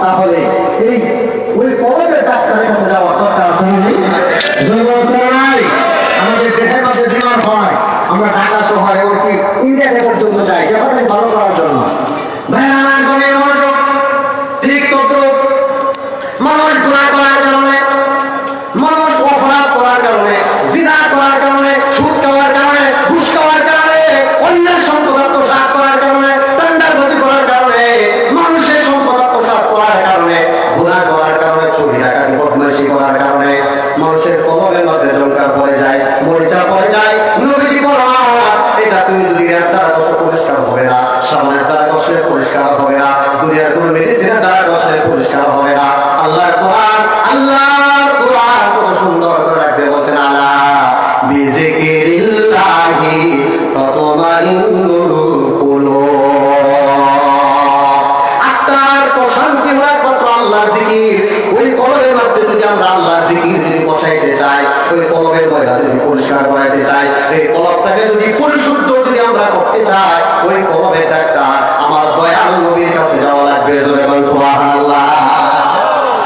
তাহলে এই ওই কলমের ডাক্তারের কাছে যাওয়ার দরকার আছে আমাদের দেশের মধ্যে বিমান হয় আমরা ঢাকা শহরে ওই ইন্ডিয়াতে পর্যন্ত যাই সেখানে ভালো করার জন্য ঠিক তদ্রুপ মানুষ গুনাহ করার কারণে মানুষ অপরাধ করার কারণে জিনা করার কারণে সুদ খাওয়ার কারণে ঘুষ খাওয়ার কারণে অন্যের সম্পদ আত্মসাৎ করার কারণে টেন্ডারবাজি করার কারণে মানুষের সম্পদ আত্মসাৎ করার কারণে গুনাহ করার কারণে চুরি ডাকাতি বদমাইশি করার কারণে মানুষের কলমের মধ্যে জঙ্কার পড়ে যায় মরিচা পড়ে যায় নবীজি বলেন এটা তুমি যদি এর দ্বারা কষ্ট পরিষ্কার হবে না সামনের দ্বারা কষ্ট পরিষ্কার হবে না দুনিয়ার কোনো মেডিসিনের দ্বারা কষ্ট পরিষ্কার হবে না আল্লাহর কোরআন কত সুন্দর করে রাখতে বলছেন আলা বিজিকিরিল্লাহি তাতমাইন্নুল কুলুব আত্মার প্রশান্তি হয় মাত্র আল্লাহর জিকির ওই কলমের মধ্যে যদি আমরা আল্লাহর জিকির যদি বসাইতে চাই ওই কলমের ময়লা যদি পরিষ্কার করাইতে চাই এই কলমটাকে যদি পরিশুদ্ধ যদি আমরা করতে চাই ওই কলমের ডাক্তার আমার দয়াল নবীর কাছে যাওয়া লাগবে জোরে বল সুবহানাল্লাহ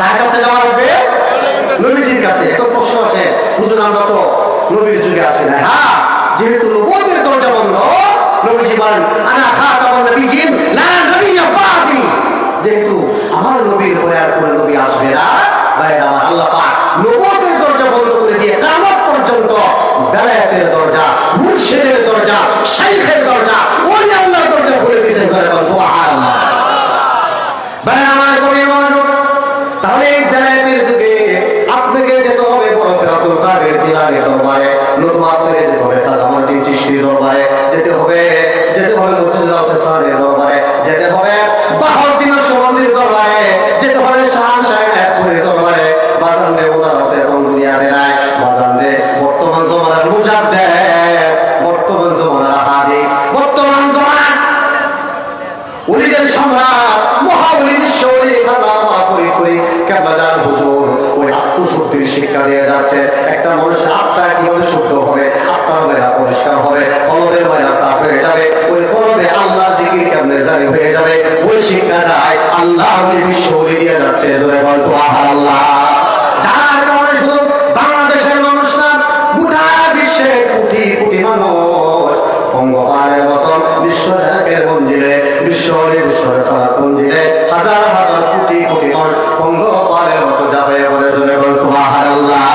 কার কাছে যাওয়া লাগবে নবীজির কাছে এখন প্রশ্ন আছে হুজুর আমরা তো নবীর যুগে আসি না হ্যাঁ যেহেতু নবুয়তের দরজা বন্ধ নবীজি বলেন আনা খাতামুন নবিয়্যিন লা নবিয়্যা বাদি যেহেতু আমার নবীর পরে আর কোনো নবী আসবে না ভাই আমার আল্লাহ পাক নবুয়তের দরজা বন্ধ করে দিয়ে কিয়ামত পর্যন্ত বেলায়েতের দরজা মুর্শিদের দরজা শাইখের দরজা ওলি আল্লাহর দরজা খুলে দিয়েছেন সুবহানাল্লাহ ভাই আমার গভীর মনোযোগ তাহলে এই বেলায়েতের যুগে আপনাকে যেতে হবে বড় ফেরাতুল কাদের জিলানী দরবারে নতুবা আপনাকে যেতে হবে খাজা মঈনুদ্দিন চিশতি দরবারে যেতে হবে মুর্তজা ফেসানের দরবারে যেতে হবে বাহাউদ্দিন সুবন্দির দরবারে যেতে হবে শাহ সাহেবের দরবারে বাজানরে ওনারতে কোন দুনিয়াতে নাই বাজানরে বর্তমান জমানার মুজাদ্দিদ বর্তমান জমানার হাদি বর্তমান জমানার উলিদের সম্রাট মহাউলি বিশ্বলি খাজা মাহফুরি করি কেবলাজান হুজুর ওই আত্মশুদ্ধির শিক্ষা দিয়ে যাচ্ছে একটা মানুষের আত্মা কিভাবে শুদ্ধ হবে আত্মার মেলা পরিষ্কার হবে কলবের মেলা সাফ হয়ে যাবে ওই কলবে আল্লাহ জিকির কেমনে জারি হয়ে যাবে ওই শিক্ষাটাই আল্লাহ বিশ্বলি দিয়ে যাচ্ছে জোরে বল সুবহানাল্লাহ যার কারণে শুধু বাংলাদেশের মানুষ না গোটা বিশ্বে কোটি কোটি মানুষ পঙ্গপালের মতন বিশ্ব জাকের মঞ্জিলে বিশ্বের সালাত মঞ্জিলে হাজার হাজার কোটি কোটি মানুষ পঙ্গপালের মতো যাবে বলে জোরে বল সুবহানাল্লাহ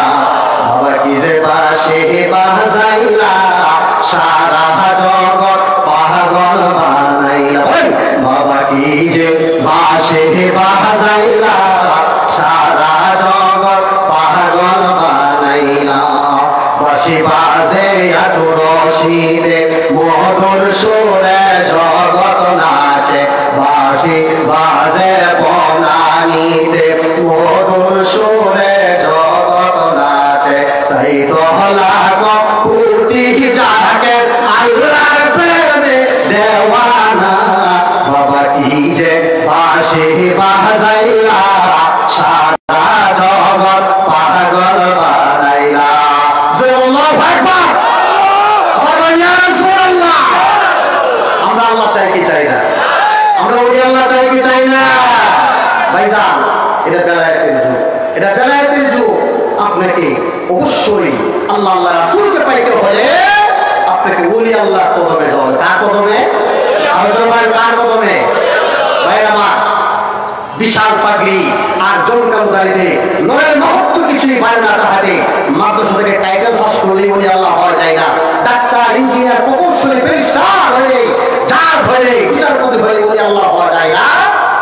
বাবা কি যে পাশে বাজাইলা সারা জগৎ পাগল বানাইলা বাবা কি যে পাশে বাজাইলা সারা জগৎ পাগল বানাইলা বাঁশি বাজে আটু রশিদে মধুর সুরে জগৎ নাচে বাঁশি বাজে বনানীতে মধুর সুরে জগৎ নাচে তাই তো লাখো কোটি যাকে আল্লাহর প্রেমে দেওয়ানা বাবা কি যে বাঁশি বাজাইলা সারা জগৎ পাগল বানাইলা আল্লাহু আকবার ইয়া রাসূলুল্লাহ আমরা আল্লাহ চাই কি চাই না আমরা ওই আল্লাহ চাই কি চাই না ভাইজান এটা বেলায়েতের যুগ আপনাকে অবশ্যই আল্লাহ রাসূলকে পাইতে হলে আপনাকে ওলি আল্লাহ কদমে যাওয়া হবে কার কদমে কার কদমে ভাই আমার বিশাল পাগড়ি আর জনকামদারিতে নয়ের মহত্ব কিছুই পারে না তাহাতে মাদ্রাসা থেকে টাইটেল পাস করলেই বলি আল্লাহ হওয়া যায় না ডাক্তার ইঞ্জিনিয়ার প্রকৌশলী ব্যারিস্টার হলে জাজ হলে বিচারপতি হলে বলি আল্লাহ হওয়া যায় না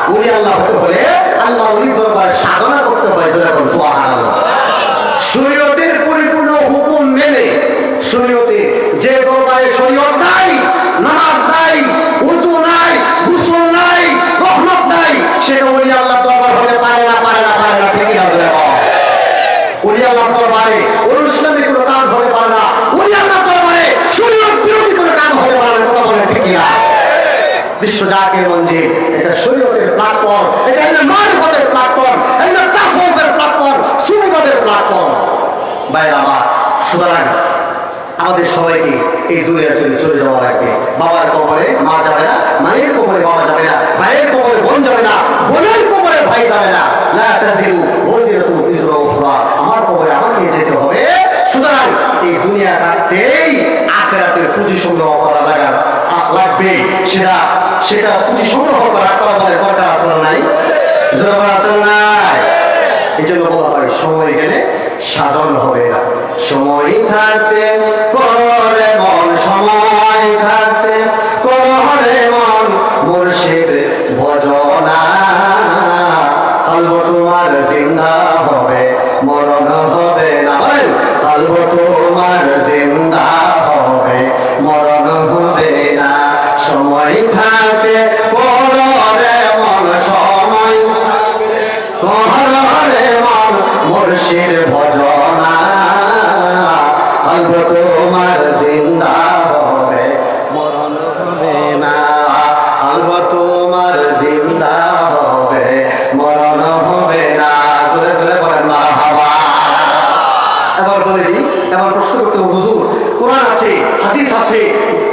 বলি আল্লাহ হতে হলে আল্লাহ ওলি দরবারে সাধনা করতে হয় সুবহানাল্লাহ শরীয়তের পরিপূর্ণ হুকুম মেনে শরীয়তে যে দরবারে শরীয়ত নাই নামাজ নাই ওযু নাই গোসল নাই রহমত নাই সেটা ওলি আল্লাহ দরবার হতে পারে না ঠিক আছে ওলি আল্লাহ দরবারে ইসলামী কোনো কাজ হতে পারে না ওলি আল্লাহ দরবারে শরীয়ত বিরোধী কোনো কাজ হতে পারে না কথা বলে ঠিক না বিশ্ব জাকের মঞ্জিল এটা শরীয়তের প্ল্যাটফর্ম এটা মারিফতের প্ল্যাটফর্ম এটা তাসাউফের প্ল্যাটফর্ম সুফিবাদের প্ল্যাটফর্ম ভাই আমার সুতরাং আমাদের সবাইকে এই দুনিয়া চলে যাওয়া লাগবে বাবার কবরে মা যাবে না মায়ের কবরে বাবা যাবে না ভাইয়ের কবরে বোন যাবে না সেটা পুঁজি সংগ্রহ করা আপনারা বলে দরকার আছে না নাই? দরকার আছে না নাই? এই জন্য বলা হয় সময় গেলে সাধন হবে না। সময় থাকতে করে মন, সময় থাকতে করে মন মুর্শিদ ভজনা, কলব তোমার জিন্দা হবে মরণ হবে না। বলেন কলব তোমার জিন্দা হবে মরণ হবে না। সময় থাকতে করে মন, সময় করে মন মুর্শিদ ভজনা, কলব তোমার জিন্দা হবে মরণ হবে না। কলব তোমার জিন্দা হবে মরণ হবে না। জোরে জোরে বলেন মারহাবা। এবার বলে দিই, এবার প্রশ্ন করতে হুজুর কোরআন আছে, হাদিস আছে,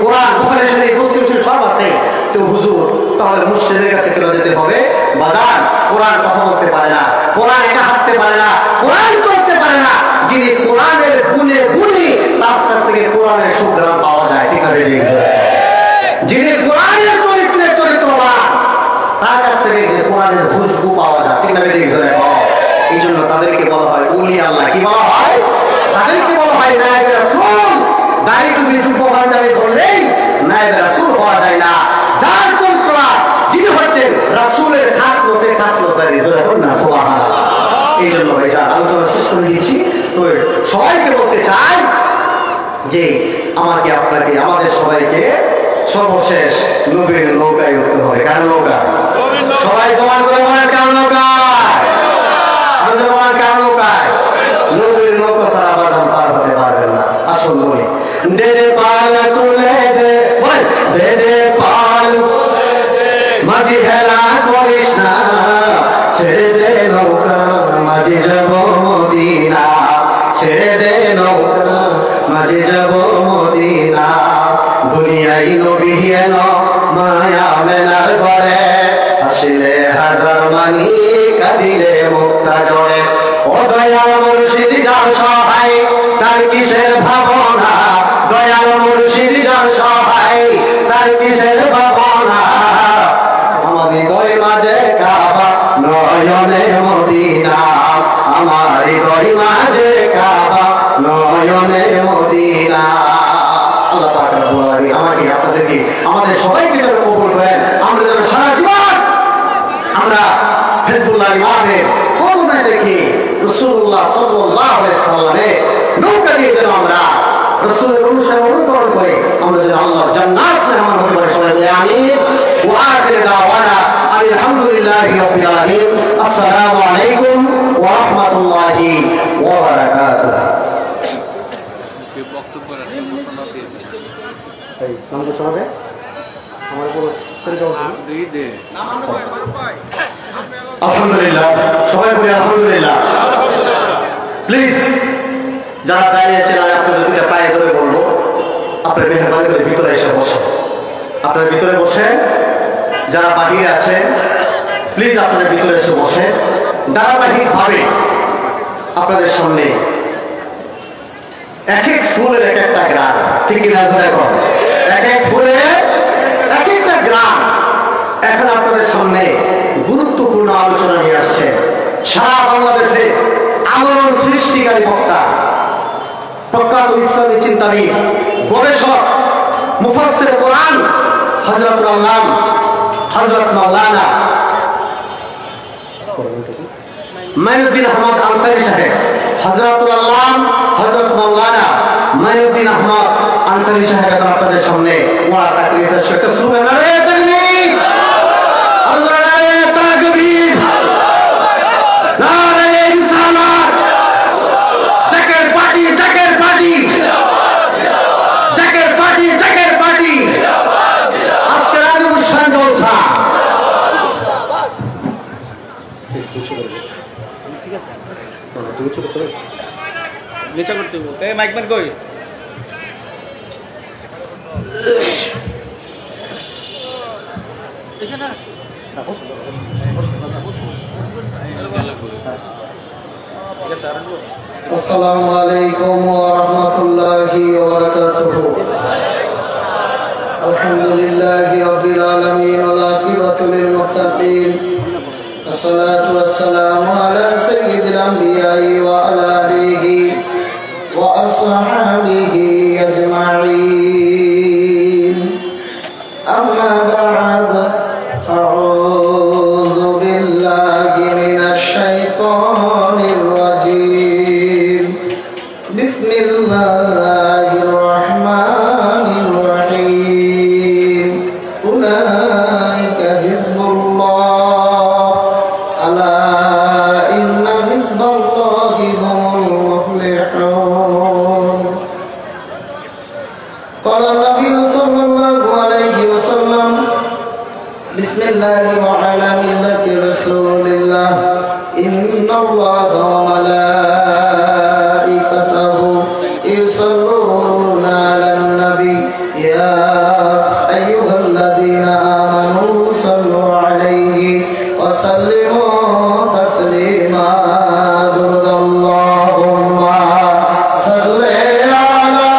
কোরআন বুখারী শরীফ মুসলিম শরীফ সব আছে, তো হুজুর তাহলে মুর্শিদের কাছে চলে যেতে হবে। বাজার কোরআন কথা বলতে পারে না, কোরআন একা হাঁটতে পারে না, কোরআন চলতে পারে না। যিনি কোরআনের গুণে গুণী তার কাছ থেকে কোরআনের সুগ্রাম পাওয়া যায়। ঠিক আছে? যিনি কোরআনের চরিত্রে চরিত্রবান তার কাছ থেকে কোরআনের খুশবু পাওয়া যায়। ঠিক আছে? এই জন্য তাদেরকে বলা হয় ওলি আল্লাহ। কি বলা হয়? তাদেরকে বলা হয় নায়েবে রাসূল। দাড়ি টুপি যুব্ব পাঞ্জাবি বললেই নায়েবে রাসূল হওয়া যায় না। যার চরিত্র, যিনি হচ্ছেন রাসূলের খাসলতে খাসলতারি। জোরে বলুন না সুবহানাল্লাহ। এই জন্য এটা আলোচনা শেষ করে দিয়েছি। তো সবাইকে বলতে চাই যে আমাকে আপনাকে আমাদের সবাইকে সর্বশেষ নবীর নৌকায় উঠতে হবে। কার নৌকা? সবাই জমান করে বলেন কার নৌকায়? কার নৌকায়? নবীর নৌকা ছাড়া বাজান পার হতে পারবেন না। আসুন বলি, দে দে পাল তুলে দে, দে দে পাল মাঝি হেলা করিস না, ছেড়ে দে নৌকা মাঝি যাব মদিনা, ছেড়ে দে নৌকা মাঝি যাব মদিনা। দুনিয়াই নবী এলো মায়া মেনার ঘরে, আসিলে হাজার মানি কাঁদিলে মুক্তা জড়ে। ও দয়াল মুর্শিদ যার সহায় তার কিসের ভাবনা, দয়াল মুর্শিদ যার সহায় তার কিসের ভাবনা। আমার হৃদয় মাঝে কাবা নয়নে মদিনা, আমার হৃদয় মাঝে কাবা নয়নে মদিনা। আল্লাহ পাক রব্বুল আলামিন আমাকে আপনাদেরকে আমাদের সবাইকে যেন কবুল করেন। আমরা যেন সারা জীবন আমরা হিজবুল্লাহ ইমামের করুণা দেখি রাসূলুল্লাহ সাল্লাল্লাহু আলাইহি সাল্লামের নৌকা দিয়ে যেন আমরা রাসূলের অনুসরণ অনুকরণ করে আমরা যেন আল্লাহর জান্নাত মেহমান হতে পারি। সবাই বলে আমিন। ওয়া আখিরু দাওয়ানা আলহামদুলিল্লাহি রাব্বিল আলামিন। আসসালামু আলাইকুম ওয়া রাহমাতুল্লাহি ওয়া বারাকাতুহু। আলহামদুলিল্লাহ, সবাই বলি আলহামদুলিল্লাহ। প্লিজ যারা দাঁড়িয়ে আছেন আমি আপনাদের দুইটা পায়ে ধরে বলবো, আপনার মেহরবানি করে ভিতরে এসে বসেন। আপনার ভিতরে বসেন। যারা বাহিরে আছেন প্লিজ আপনাদের ভিতরে এসে বসেন। ধারাবাহিক ভাবে আপনাদের সামনে এক এক ফুলের এক একটা গ্রাম, ঠিক কিনা? এখন এক এক ফুলের এক একটা গ্রাম। এখন আপনাদের সামনে গুরুত্বপূর্ণ আলোচনা নিয়ে আসছে সারা বাংলাদেশে আলোড়ন সৃষ্টিকারী বক্তা, প্রখ্যাত ইসলামী চিন্তাবিদ, গবেষক, মুফাসসির কোরআন হযরতুল আল্লাম হযরত মাওলানা মাইনুদ্দিন আহমদ আনসারী সাহেব, হযরতুল আল্লাম হযরত মাওলানা মাইনুদ্দিন আহমদ আনসারী সাহেব এখন আপনাদের সামনে ওনার তাকরীরের সাথে স্লোগান নারে তাকবীর, আল্লাহ নারে তাকবীর, নারে ইনসানিয়ত, জাকের পার্টি, জাকের পার্টি, জাকের পার্টি, জাকের পার্টি। আজকে রাজুসান জলসা নিচে করতে বলতে মাইক ম্যান কই এখানে আসো। আসসালামু আলাইকুম ওয়া রাহমাতুল্লাহি ওয়া বারাকাতুহু। الحمد لله رب العالمين والعاقبة للمتقين والصلاة والسلام على سيد الأنبياء وعلى آله وأصحابه أجمعين أما بعد أعوذ بالله من الشيطان الرجيم بسم الله الرحمن الرحيم أولئك حزب الله ألا إن حزب الله هم المفلحون قال النبي صلى الله عليه وسلم بسم الله وعلى ملة رسول الله إن الله وملائكته يصلون على النبي يا أيها الذين آمنوا صلوا عليه وسلموا تسليما درد اللهم صل على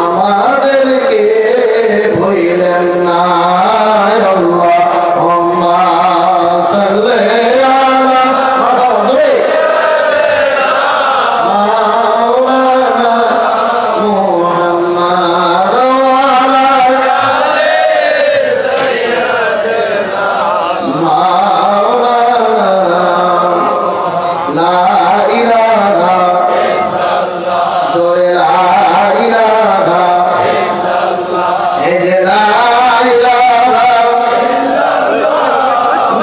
আমাদেরকে ভুলেন না আল্লাহুম্মা সাল্লি আলা মাওলানা মুহাম্মদ ওয়া আলা সাইয়্যিদিনা মাওলানা লা ইলাহা ইল্লাল্লাহ জোরে লা ইলাহা ইল্লাল্লাহ লা ইলাহা ইল্লাল্লাহ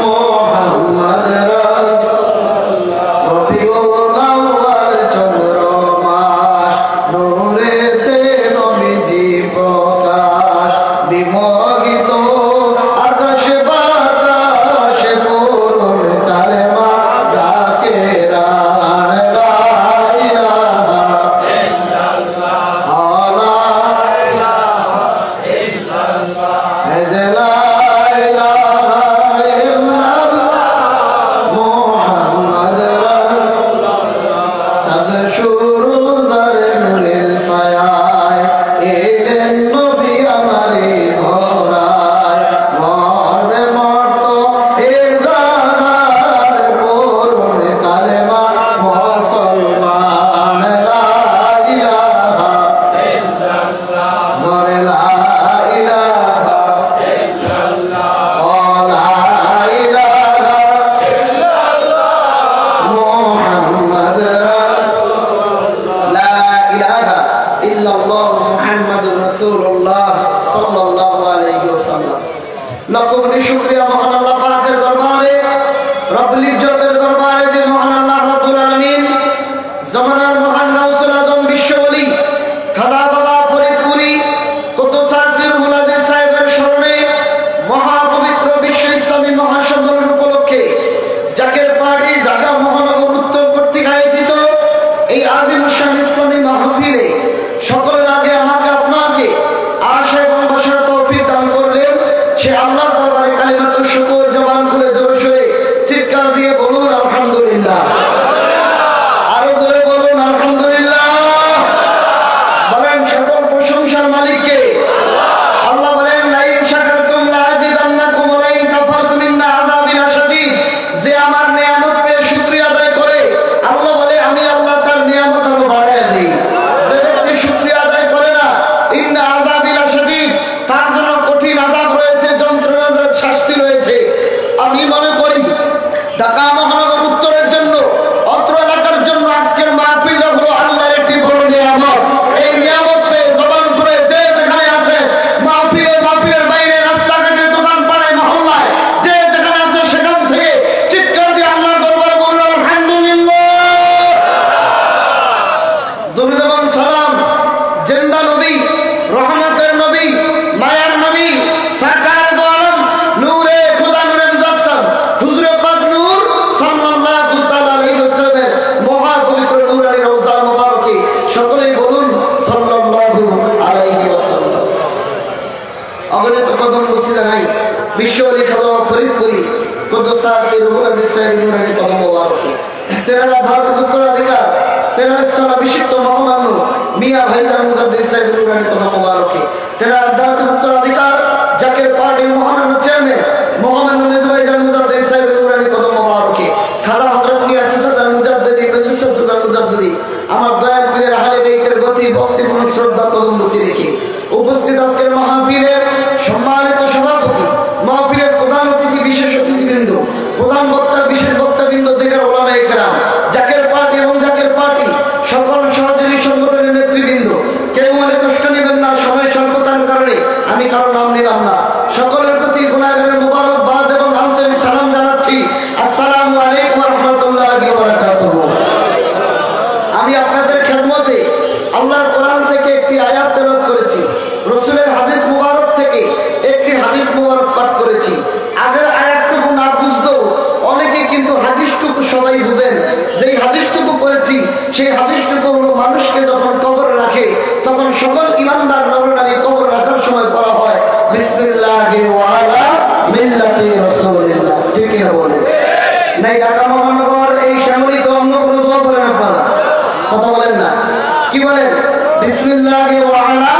মুহাম্মদ রাসূলুল্লাহ রবিউল আউয়াল চন্দ্র মাস নূরেতে নবীজি প্রকাশ বিমোহিত আকাশ বাতাস পূরণ কালেমা জাকেরান লা ইলাহা ইল্লাল্লাহ লা ইলাহা ইল্লাল্লাহ লা ইলাহা ইল্লাল্লাহ মুহাম্মদ রাসূলুল্লাহ চাঁদ শুরু জারে নূরের ছায়ায় এলেন নবী আমারে ধরায় গর্বে মর্ত এ জাগার পূরণ কালেমা মুসলমান লা ইলাহা ইল্লাল্লাহ জোরে লা ইলাহা ইল্লাল্লাহ লা ইলাহা ইল্লাল্লাহ মুহাম্মদ রাসূলুল্লাহ লা ইলাহা ইল্লাল্লাহ মুহাম্মাদুর রাসূলুল্লাহ সাল্লাল্লাহু আলাইহি ওয়াসাল্লাম। লক্ষ কোটি শুকরিয়া মহান আল্লাহ পাকের দরবারে, রব্বুল ইজ্জতের দরবারে যে মহান আল্লাহ রব্বুল আলামিন জামানার মহান গাউসুল আজম বিশ্বওয়ালি খাদা বাবা ফরিদপুরি কুতুসাসির হুলাদে সাহেবের স্মরণে মহাপবিত্র বিশ্ব ইসলামী মহাসম্মেলন উপলক্ষে জাকের পার্টি ঢাকা মহানগর উত্তর কর্তৃক আয়োজিত এই আজিমুশান ইসলামী মাহফিলে সকলের আগে আমাকে আপনাকে আশা এবং বসার তৌফিক দান করলেন সে আল্লাহর দরবারে কালিমাতুশ শুকর জবান খুলে জোরে সোরে চিৎকার দিয়ে বলুন আলহামদুলিল্লাহ। আরো জোরে বলুন আলহামদুলিল্লাহ। বলেন সকল প্রশংসার মালিককে। আল্লাহ বলেন লাইন শাকারতুম লাযিদান্নাকুম ওয়া লাইন কাফারতুম ইন্না আযাবি লাশাদীদ। যে আমার নিয়ামত পেয়ে শুকরিয়া আদায় করে আল্লাহ বলে আমি আল্লাহ তার নিয়ামত আরো বাড়ায় দেই। যে ব্যক্তি শুকরিয়া আদায় করে না ইন্না আযাবি লাশাদীদ, তার জন্য কঠিন আযাব রয়েছে, যন্ত্রণাদায়ক শাস্তি রয়েছে। আমি মনে করি ঢাকা মহানগর উত্তরের জন্য, অত্র এলাকার জন্য আজকের মাহফিলটা হলো আল্লাহর একটি বড় নিয়ামত। এই নিয়ামত পেয়ে জবান খুলে যে যেখানে আছে মাহফিলের বাইরে রাস্তাঘাটে দোকান পাড়ায় মহল্লায় যে যেখানে আছে সেখান থেকে চিৎকার দিয়ে আল্লাহর দরবারে বলুন আলহামদুলিল্লাহ। দরুদ এবং সালাম জিন্দা নবী রহমতের খাওয়া ফরিদপুরি কুদ্দুস আসি রুহুল আজিজ সাহেব নুরানি কদম মোবারকে তেনারা ভারতের উত্তরাধিকার তেনার স্থলাভিষিক্ত মহামান্য মিয়া ভাইজান মুজাদ্দিদ সাহেব নুরানি কদম মোবারকে তেনার ভারতের উত্তরাধিকার জাকের পার্টির মহামান্য চেয়ারম্যান মহামান্য মেজর ভাইজান মুজাদ্দিদ সাহেব নুরানি কদম মোবারকে খাজা হযরত মিয়া সিদ্দাত মুজাদ্দিদি মেজর সিদ্দাত মুজাদ্দিদি আমার দয়াল পীরের আহলে বাইতের প্রতি ভক্তিপূর্ণ শ্রদ্ধা কদম বসে রেখে উপস্থিত আজকের মাহফিলের সম্মানিত সভাপতি মাহফিলের প্রধান অতিথি বিশেষ অতিথিবৃন্দ প্রধান বক্তা বিশেষ বক্তাবৃন্দ থেকে ওলামায়ে কেরাম জাকের পার্টি এবং জাকের পার্টি সকল সহযোগী সংগঠনের নেতৃবৃন্দ কেউ মনে কষ্ট নেবেন না সময় স্বল্পতার কারণে আমি কারো নাম নিলাম না সকলের প্রতি গুনাহগারের মোবারকবাদ এবং আন্তরিক সালাম জানাচ্ছি আসসালামু আলাইকুম ওয়া রাহমাতুল্লাহি ওয়া বারাকাতুহু আমি আপনাদের খেদমতে আল্লাহর কোরআন থেকে একটি আয়াত তেলাওয়াত করেছি রাসূলের হাদিস মুবারক থেকে একটি হাদিস মুবারক পাঠ করেছি আগের আয়াতটুকু না বুঝলেও অনেকে কিন্তু হাদিসটুকু সবাই বুঝেন যেই হাদিসটুকু পড়েছি সেই হাদিসটুকু হলো মানুষকে যখন কবরে রাখে তখন সকল ইমানদার নরনারী কবর রাখার সময় পড়া হয় বিসমিল্লাহি ওয়া আলা মিল্লাতি রাসূলিল্লাহ ঠিক কি বলে নাই ঢাকা মহানগর এই শ্যামলীতে অন্য কোনো দোয়া বলেন আপনারা কথা বলেন না কি বলেন বিসমিল্লাহি ওয়া আলা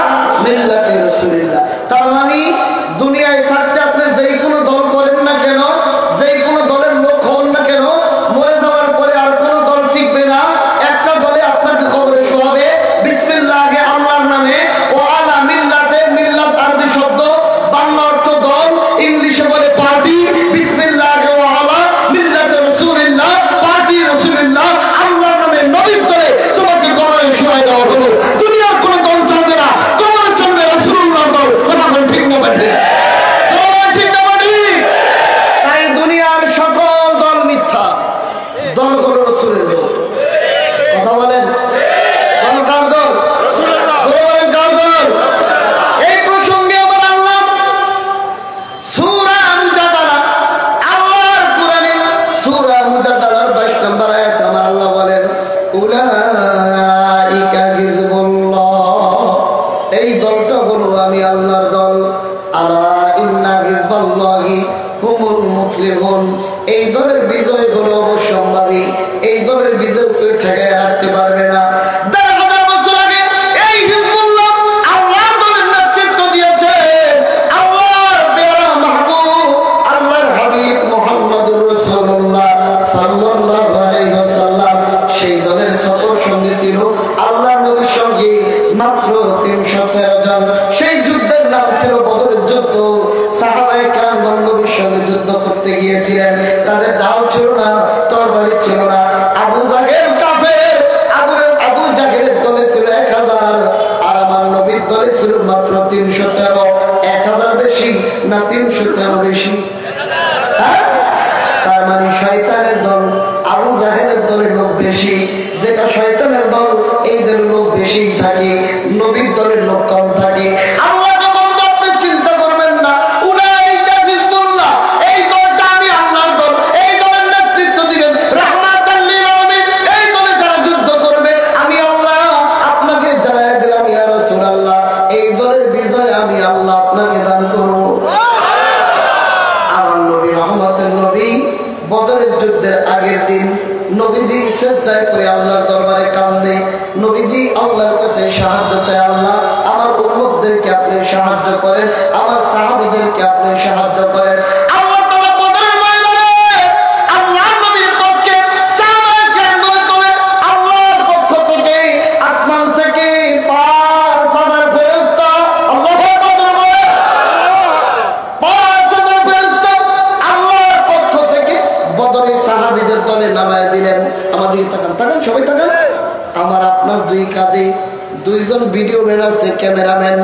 মিল্লাতি রাসূলিল্লাহ তার মানে দুনিয়ায় থাকতে আপনি যেই কোনো দল করেন না কেন যেই কোনো দলের লোক হন না কেন মরে যাওয়ার পরে আর কোনো দল টিকবে না একটা দলে আপনাকে কবরে শোয়াবে বিসমিল্লাহি আল্লাহর নামে ওয়া আলা মিল্লাতে মিল্লাত আরবি শব্দ বাংলা অর্থ দল ইংলিশে বলে পার্টি বিসমিল্লাহি ওয়া আলা মিল্লাতি রাসূলিল্লাহ পার্টি রাসূলিল্লাহ আল্লাহর নামে নবীর দলে তোমাকে কবরে শোয়ায় দেওয়া হলো দুনিয়ার কোনো দল চলবে না কবরে চলবে রাসূলুল্লাহর দল কথা বলেন ঠিক না বাটে ঠিক না বাটে তাই দুনিয়ার সকল দল মিথ্যা দল হলো রাসূলের দল কথা বলেন কোন কার দল রাসূলুল্লাহ বলেন কার দল এই প্রসঙ্গে আমার আল্লাহ সূরা মুজাদালা আল্লাহর কোরআনে সূরা মুজাদালার 22 নম্বর আয়াত আমার আল্লাহ বলেন উলাইকা হিজবুল্লাহ এই দলটা হলো আমি আল্লাহর দল আলা ইন্না হিজবাল্লাহি হুমুল মুফলিহুন এই দলের বিজয় হলো অবশ্যম্ভাবী এই দলের বিজয় কেউ ঠেকায় রাখতে পারবে না 10,000 বছর আগে এই হিজবুল্লাহ আল্লাহর দলের নেতৃত্ব দিয়েছে আল্লাহর প্যারা মাহবুব আল্লাহর হাবিব মুহাম্মদুর রাসূলুল্লাহ সাল্লাল্লাহু আলাইহি ওয়াসাল্লাম সেই দলের সফর সঙ্গে ছিল আল্লাহর নবীর সঙ্গে মাত্র 313 জন সেই যুদ্ধের নাম ছিল বদরের যুদ্ধ সাহাবায়ে কেরাম নবীর সঙ্গে যুদ্ধ করতে গিয়েছিলেন তাদের ঢাল ছিল না তরবারি ছিল না আবু জাহেল কাফের আবু জাহেলের দলে ছিল 1000 আর আমার নবীর দলে ছিল মাত্র 313 1000 বেশি না 313 বেশি তার মানে শয়তানের দল আবু জাহেলের দলের লোক বেশি যেটা শয়তানের দল এই দলের লোক বেশি থাকে নবীর দলের লোক কম থাকে আল্লাহ বান্দা আপনি চিন্তা করবেন না উলাইকা হিজবুল্লাহ এই দলটা আমি আল্লাহর দল এই দলের নেতৃত্ব দিবেন রাহমাতাল লিল আলামিন এই দলে যারা যুদ্ধ করবে আমি আল্লাহ আপনাকে জানায় দিলাম ইয়া রাসূলুল্লাহ এই দলের বিজয় আমি আল্লাহ আপনাকে দান করব আমার নবী রহমতের নবী বদরের যুদ্ধের আগের দিন নবীজি সিজদায় করে আল্লাহর দরবারে কান্দে নবীজি আল্লাহর কাছে সাহায্য চায় আল্লাহ আমার উম্মতদেরকে আপনি সাহায্য করেন আমার সাহাবীদেরকে আপনি সাহায্য করেন আল্লাহ তাআলা বদরের ময়দানে আল্লাহর নবীর পক্ষে সাহাবায়ে কেরামের দলে আল্লাহর পক্ষ থেকে আসমান থেকে 5000 ফেরেশতা আল্লাহু আকবার বলে 5000 ফেরেশতা আল্লাহর পক্ষ থেকে বদরের সাহাবীদের দলে নামায় দিলেন আমাদের তাকান সবাই তাকান আমার আপনার দুই কাঁধে দুইজন ভিডিও ম্যান আছে ক্যামেরাম্যান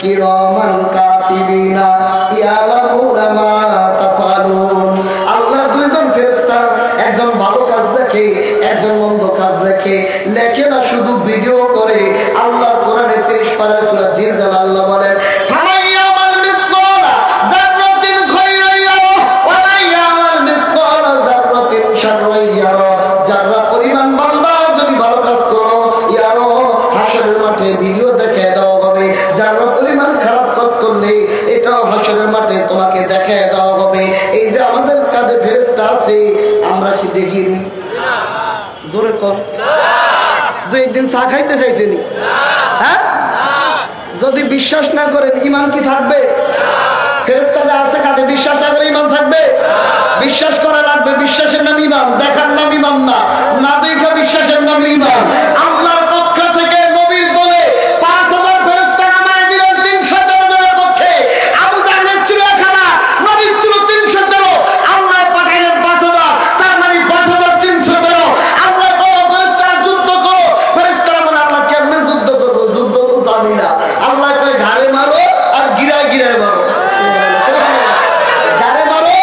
কিরামান কাতিবিনা ইয়ালামুনা মা তাফালুন আল্লাহর দুইজন ফেরেশতা একজন ভালো কাজ দেখে একজন মন্দ কাজ দেখে লেখে না শুধু ভিডিও করে আল্লাহর কোরআনে 30 পারা সূরা জিলজাল আল্লাহ বলেন ফামাইয়ামাল মিসকালা যাররাতিন খায়রান ইয়ারা ওয়া মাইয়ামাল মিসকালা যাররাতিন শাররান ইয়ারা যারা পরিমাণ বান্দা যদি ভালো কাজ করো ইয়ারো হাসরের মাঠে ভিডিও দেখে দেওয়া হবে যারা পরিমাণ খারাপ কাজ করলে এটাও হাসরের মাঠে তোমাকে দেখে দেওয়া হবে বানাইছে আমরা কি দেখিনি? জোরে কর। দুই একদিন চা খাইতে চাইছেনি? হ্যাঁ, যদি বিশ্বাস না করেন ঈমান কি থাকবে? ফেরেশতা যা আছে কাজে বিশ্বাস না করে ঈমান থাকবে? বিশ্বাস করা লাগবে। বিশ্বাসের নাম ঈমান, দেখার নাম ঈমান না, না দেখা বিশ্বাসের নাম ঈমান। আল্লাহর পক্ষ থেকে নবীর দলে 5000 ফেরেশতা নামায় দিলেন 313 জনের পক্ষে। আবু জাহলের ছিল 1000, নবীর ছিল 313। আল্লাহ পাঠালেন 5000, তার মানে 5313। আল্লাহ বলে ফেরেশতারা যুদ্ধ করো। ফেরেশতারা বলে আল্লাহ কেমনে যুদ্ধ করবো? যুদ্ধ তো জানি না। আল্লাহ কয় ঘাড়ে মারো আর গিরায় গিরায় মারো। ঘাড়ে মারো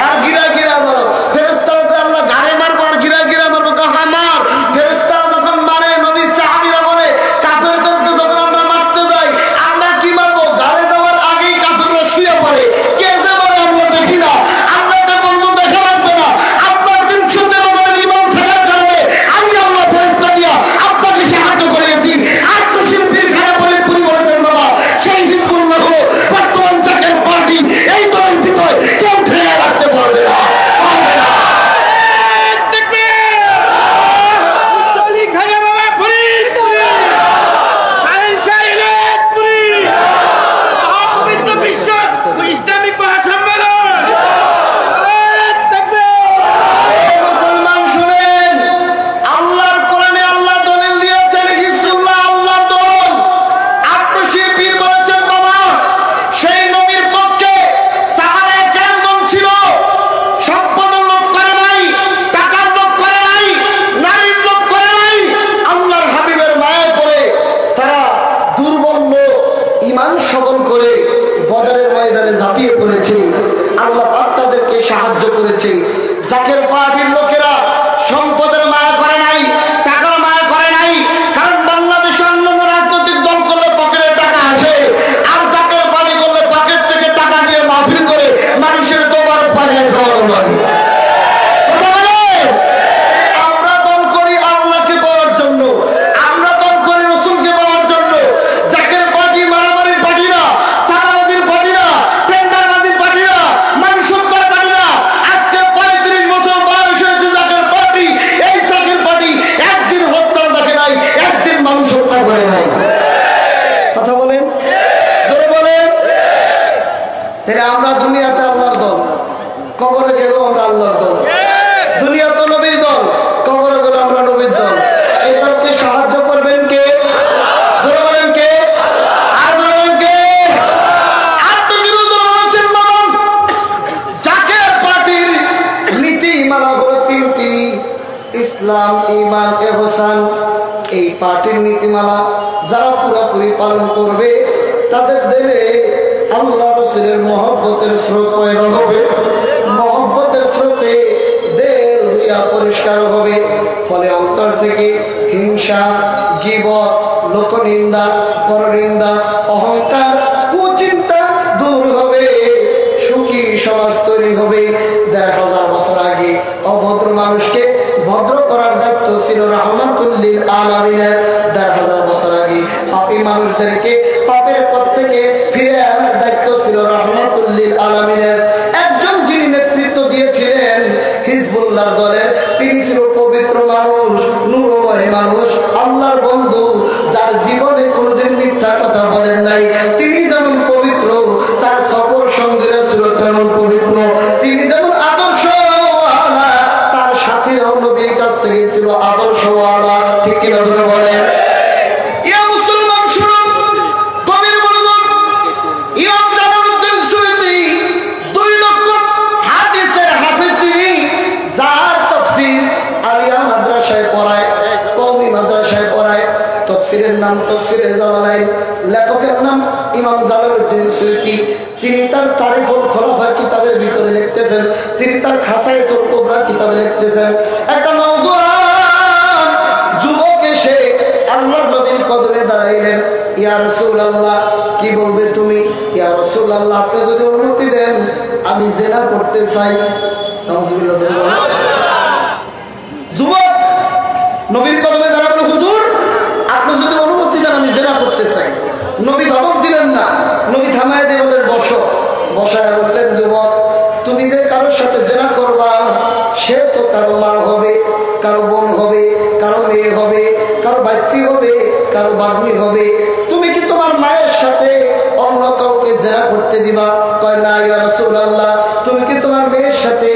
আর গিরায় গিরায় মারো। ফেরেশতারা কয় আল্লাহ ঘাড়ে মারবো আর গিরায় গিরায় মারবো। কয় মার। ফেরেশতারা যখন মারে নবী সাহাবীরা বলে কাফেরদেরকে যখন আমরা মারতে যাই আমরা কি মারবো? ঘাড়ে দেওয়ার আগেই কাফেররা শুয়ে পড়ে। কে যে মারে আমরা দেখি না। আপনাকে বন্ধু দেখা লাগবে না। আপনার 313 জনের ঈমান থাকার কারণে আমি আল্লাহ ফেরেশতা দিয়া আপনাকে সাহায্য করেছি। আত্মশিল্পীর ঘাড়ে পড়ে পরিবর্তন বাবা সেই হিজবুল্লাহ হলো বর্তমান জাকের পার্টি। এই দলের ভিতরে কেউ ঠেলে রাখতে পারবে না, পারবে না। মুসলমান শুনেন, আল্লাহর কোরআনে আল্লাহ দলিল দিয়েছেন হিজবুল্লাহ আল্লাহর দল। আত্মশিল্পীর বলেছেন বাবা সেই নবীর পক্ষে সাহাবায়ে কেরাম ছিল। সম্পদের লোভ করে নাই, টাকার লোভ করে নাই, নারীর লোভ করে নাই। আল্লাহর হাবিবের মায়ায় পড়ে তারা দুর্বল লোক ঈমান সবল করে বদরের ময়দানে ঝাঁপিয়ে পড়েছে। আল্লাহ পাক তাদেরকে সাহায্য করেছে। জাকের পার্টির লোকেরা সম্পদের মায়া করে নাই, টাকার মায়া করে নাই। কারণ বাংলাদেশে অন্যান্য রাজনৈতিক দল করলে পকেটে টাকা আসে, আর জাকের পার্টি করলে পকেট থেকে টাকা দিয়ে মাহফিল করে মানুষের তোবার বাজায় খাওয়ানো লাগে। কথা বলেন? আমরা দল করি আল্লাহকে পাওয়ার জন্য, আমরা দল করি রসুলকে পাওয়ার জন্য। জাকের পার্টি মারামারির পার্টি না, চাঁদাবাজির পার্টি না, টেন্ডারবাজির পার্টি না, মানুষ হত্যার পার্টি না। আজকে 35 বছর বয়স হয়েছে জাকের পার্টি। এই জাকের পার্টি একদিন হত্যা দেখে নাই, একদিন মানুষ হত্যা করে নাই। কথা বলেন, জোরে বলেন। তাহলে আমরা দুনিয়াতে আল্লাহর দল, কবরে গেলেও আমরা আল্লাহর দল। দুনিয়া তো নবীর দল, কবরে গেলে আমরা নবীর দল। এই দলকে সাহায্য করবেন কে? জোরে বলেন কে? আর জোরে বলেন কে? আত্মনিবেদন বলেছেন বাবা জাকের পার্টির নীতিমালা হলো 3টি: ইসলাম, ঈমান, ইহসান। এই পার্টির নীতিমালা যারা পুরোপুরি পালন করবে তাদের দিলে আল্লাহ রাসূলের মহব্বতের স্রোত পয়দা হবে। মহব্বতের স্রোতে দেল দুনিয়া পরিষ্কার হবে। ফলে অন্তর থেকে হিংসা, গীবত, লোকনিন্দা, পরনিন্দা, অহংকার, কুচিন্তা দূর হবে। সুখী সমাজ তৈরি হবে। 1000 বছর আগে অভদ্র মানুষকে ভদ্র করার দায়িত্ব ছিল রাহমাতুল লিল আলামিনের। 1000 বছর আগে পাপী মানুষদেরকে পাপের পথ থেকে ফিরে আনার দায়িত্ব ছিল রাহমাতুল লিল আলামিনের। একজন যিনি নেতৃত্ব দিয়েছিলেন হিজবুল্লাহর দলের, তিনি ছিল পবিত্র মানুষ, নূরময় মানুষ, আল্লাহর বন্ধু, যার জীবনে কোনোদিন মিথ্যা কথা বলেন নাই। তিনি যেমন পবিত্র, তার সফর সঙ্গীরা ছিল তেমন পবিত্র। তিনি যেমন আদর্শওয়ালা, তার সাথীরাও নবীর কাছ থেকে ছিল আদর্শওয়ালা। ঠিক কিনা ধরে বলেন? ইয়া মুসলমান শুনুন, কবির মনোযোগ। ইমাম জালালউদ্দিন সুয়ুতী 2 লক্ষ হাদিসের হাফেজ তিনি, যার তাফসীর আলিয়া মাদ্রাসায় পড়ায়, কওমি মাদ্রাসায় পড়ায়। তাফসীরের নাম তাফসীরে জালালাইন। লেখকের নাম ইমাম জালালউদ্দিন সুয়ুতী। তিনি তার তারিখুল খুলাফা কিতাবের ভিতরে লিখতেছেন, তিনি তার খাসায়েসুল কুবরা কিতাবে লিখতেছেন, একটা নওজোয়ান যুবক এসে আল্লাহর নবীর কদমে দাঁড়াইলেন। ইয়া রাসূলুল্লাহ, কি বলবে তুমি? ইয়া রাসূলুল্লাহ, আপনি যদি অনুমতি দেন আমি জিনা করতে চাই। নাউযুবিল্লাহ। যুবক নবীর কদমে দাঁড়ালো, হুজুর আপনি যদি অনুমতি দেন আমি জিনা করতে চাই। নবী ধমক দিলেন না, নবী থামায় দিয়ে বললেন বসো। বসায় বললেন, যুবক তুমি যে কারোর সাথে জিনা করবা সে তো কারো মা হবে, কারো বোন হবে, কারো মেয়ে হবে, কারো ভাস্তি হবে, কারো বাগ্নি হবে। তুমি কি তোমার মায়ের সাথে অন্য কাউকে জেনা করতে দিবা? কয় না ইয়া রাসূলুল্লাহ। তুমি কি তোমার মেয়ের সাথে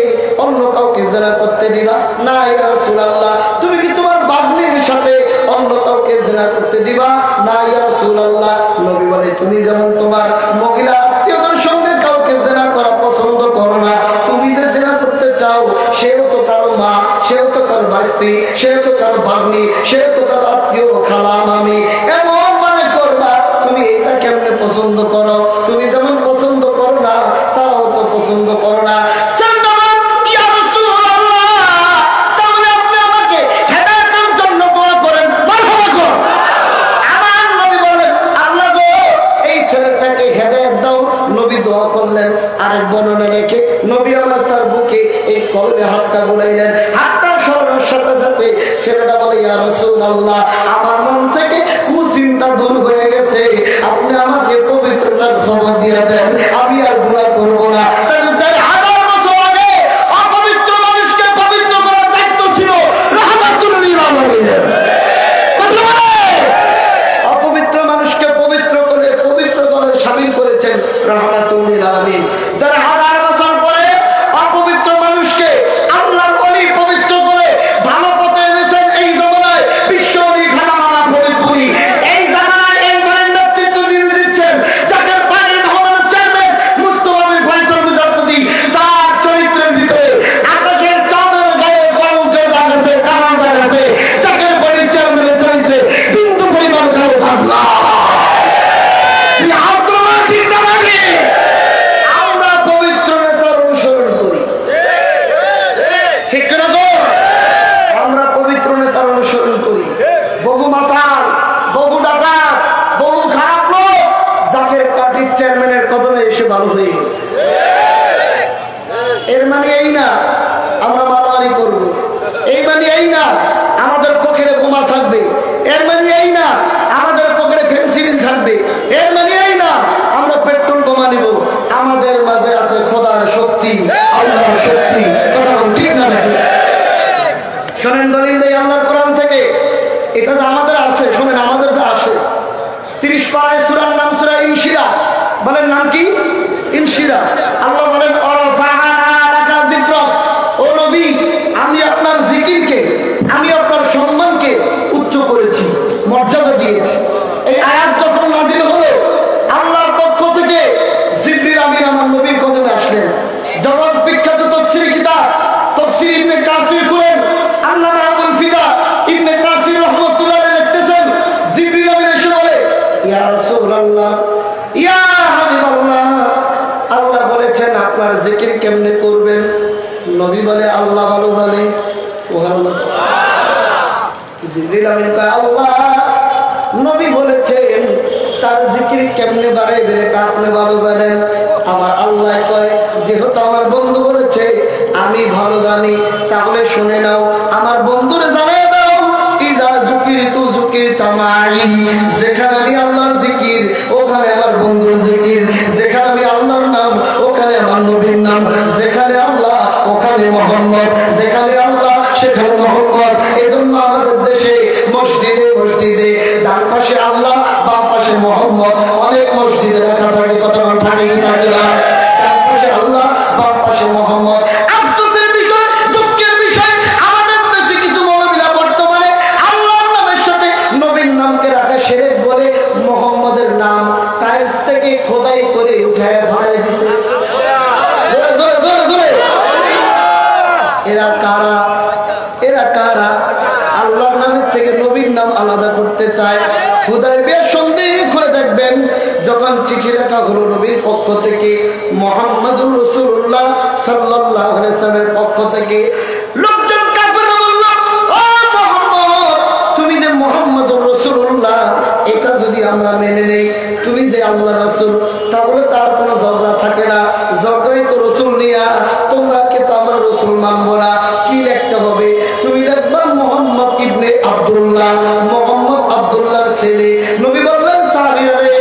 অন্য কাউকে জেনা করতে দিবা? না ইয়া রাসূলুল্লাহ। তুমি কি তোমার বাগ্নির সাথে অন্য কাউকে জেনা করতে দিবা? না ইয়া রাসূলুল্লাহ। নবী বলে তুমি যেমন তোমার মহিলা আত্মীয়দের সঙ্গে কাউকে জেনা করা পছন্দ করো না, তুমি যে জেনা করতে চাও সেও তো কারো মা, সেও তো কারো ভাস্তি, সেও তো কারো বাগ্নি, সেও তো কারো আত্মীয়, খালা, মামি, এমন মানে করবা। তুমি এটা কেমনে পছন্দ করো? তুমি যেমন পছন্দ করো না তারাও তো পছন্দ করো না। আরেক বর্ণনা লেখে নবী আমার তার বুকে এই কলবে হাতটা বুলাইলেন। হাতটা সরানোর সাথে সাথে ছেলেটা বলে ইয়া রাসূলুল্লাহ, আমার মন থেকে কুচিন্তা দূর হয়ে গেছে, আপনি আমাকে পবিত্রতার সবক দিয়ে দেন, আমি আর গুনাহ করব না। ভালো হয়ে গেছে। এর মানে এই না আমরা মারামারি করব, এই মানে এই না আমাদের পকেটে বোমা থাকবে, এর মানে এই না আমাদের পকেটে ফেন্সিডিল থাকবে, এর মানে এই না আমরা পেট্রোল বোমা নিব। আমাদের মাঝে আছে খোদার শক্তি, আল্লাহর শক্তি। কথা ঠিক না নাকি? শোনেন দলিল দেই আল্লাহর কোরআন থেকে, এটা যে আমাদের আছে, শোনেন আমাদের যে আছে 30 পারায় সূরার নাম সূরা ইনশিরা। বলেন নাম কি? ইনশিরা। আল্লাহ বলেন ও নবী, আমি আপনার জিকিরকে, আমি আপনার সম্মানকে উচ্চ করেছি, মর্যাদা দিয়েছি। এই আয়াত যখন নাযিল হলো আল্লাহর পক্ষ থেকে জিবরিল আমিন আমার নবীর কদমে আসলেন। জগৎ বিখ্যাত তাফসীর কিতাব তাফসীর ইবনে কাসির খুলেন, আল্লামা আবুল ফিদা ইবনে কাসির রাহমাতুল্লাহ আলাইহি লিখতেছেন, জিবরিল আমিন এসে বলে ইয়া রাসূলুল্লাহ, ইয়া হাবিবাল্লাহ, আল্লাহ বলেছেন আপনার জিকির কেমনে করবেন। নবী বলে আল্লাহ ভালো জানে। সুবহানাল্লাহ। জিবরিল আমিন কয় আল্লাহ নবী বলেছেন তার জিকির কেমনে বাড়াইবে এটা আপনি ভালো জানেন। আমার আল্লাহ কয় যেহেতু আমার বন্ধু বলেছে আমি ভালো জানি, তাহলে শুনে নাও, আমার বন্ধুরে জানিয়ে দাও ইজা যুকিরতু যুকিরতা মাই, যেখানে আমি আল্লাহর জিকির ওখানে আমার বন্ধুর জিকির, যেখানে আমি আল্লাহর নাম ওখানে আমার নবীর নাম, যেখানে আল্লাহ ওখানে মুহাম্মদ, যেখানে আল্লাহ সেখানে মুহাম্মদ। এজন্য আমাদের দেশে মসজিদে মসজিদে ডান পাশে আল্লাহ বাম পাশে মুহাম্মদ অনেক মসজিদে রাখা থাকে। কথা থাকে কি থাকে না? ডান পাশে আল্লাহ বাম পাশে মুহাম্মদ। আফসোসের বিষয়, দুঃখের বিষয়, আমাদের দেশে কিছু মৌলবীরা বর্তমানে আল্লাহর নামের সাথে নবীর নামকে রাখা শিরক বলে মুহাম্মদের নাম টাইলস থেকে খোদাই করে উঠায় ফেলাই দিছে। এরা কারা? এরা কারা? আল্লাহর নামের থেকে নবীর নাম আলাদা করতে চায়। হুদায়বিয়ার সন্ধি করে দেখবেন যখন চিঠি লেখা হলো নবীর পক্ষ থেকে, মুহাম্মদুর রাসূলুল্লাহ সাল্লাল্লাহু আলাইহি ওয়াসাল্লামের পক্ষ থেকে, লোকজন কাফেররা বলল ও মুহাম্মদ, তুমি যে মুহাম্মদুর রাসূলুল্লাহ এটা যদি আমরা মেনে নেই তুমি যে আল্লাহর রাসূল, তাহলে তার কোনো ঝগড়া থাকে না। ঝগড়াই তো রাসূল নিয়া, তোমরা কে তো আমরা রাসূল মানবো না। কি লিখতে হবে? তুমি লিখবা মুহাম্মদ ইবনে আব্দুল্লাহ, মুহাম্মদ আব্দুল্লাহর ছেলে। নবী বললেন সাহাবীরা রে,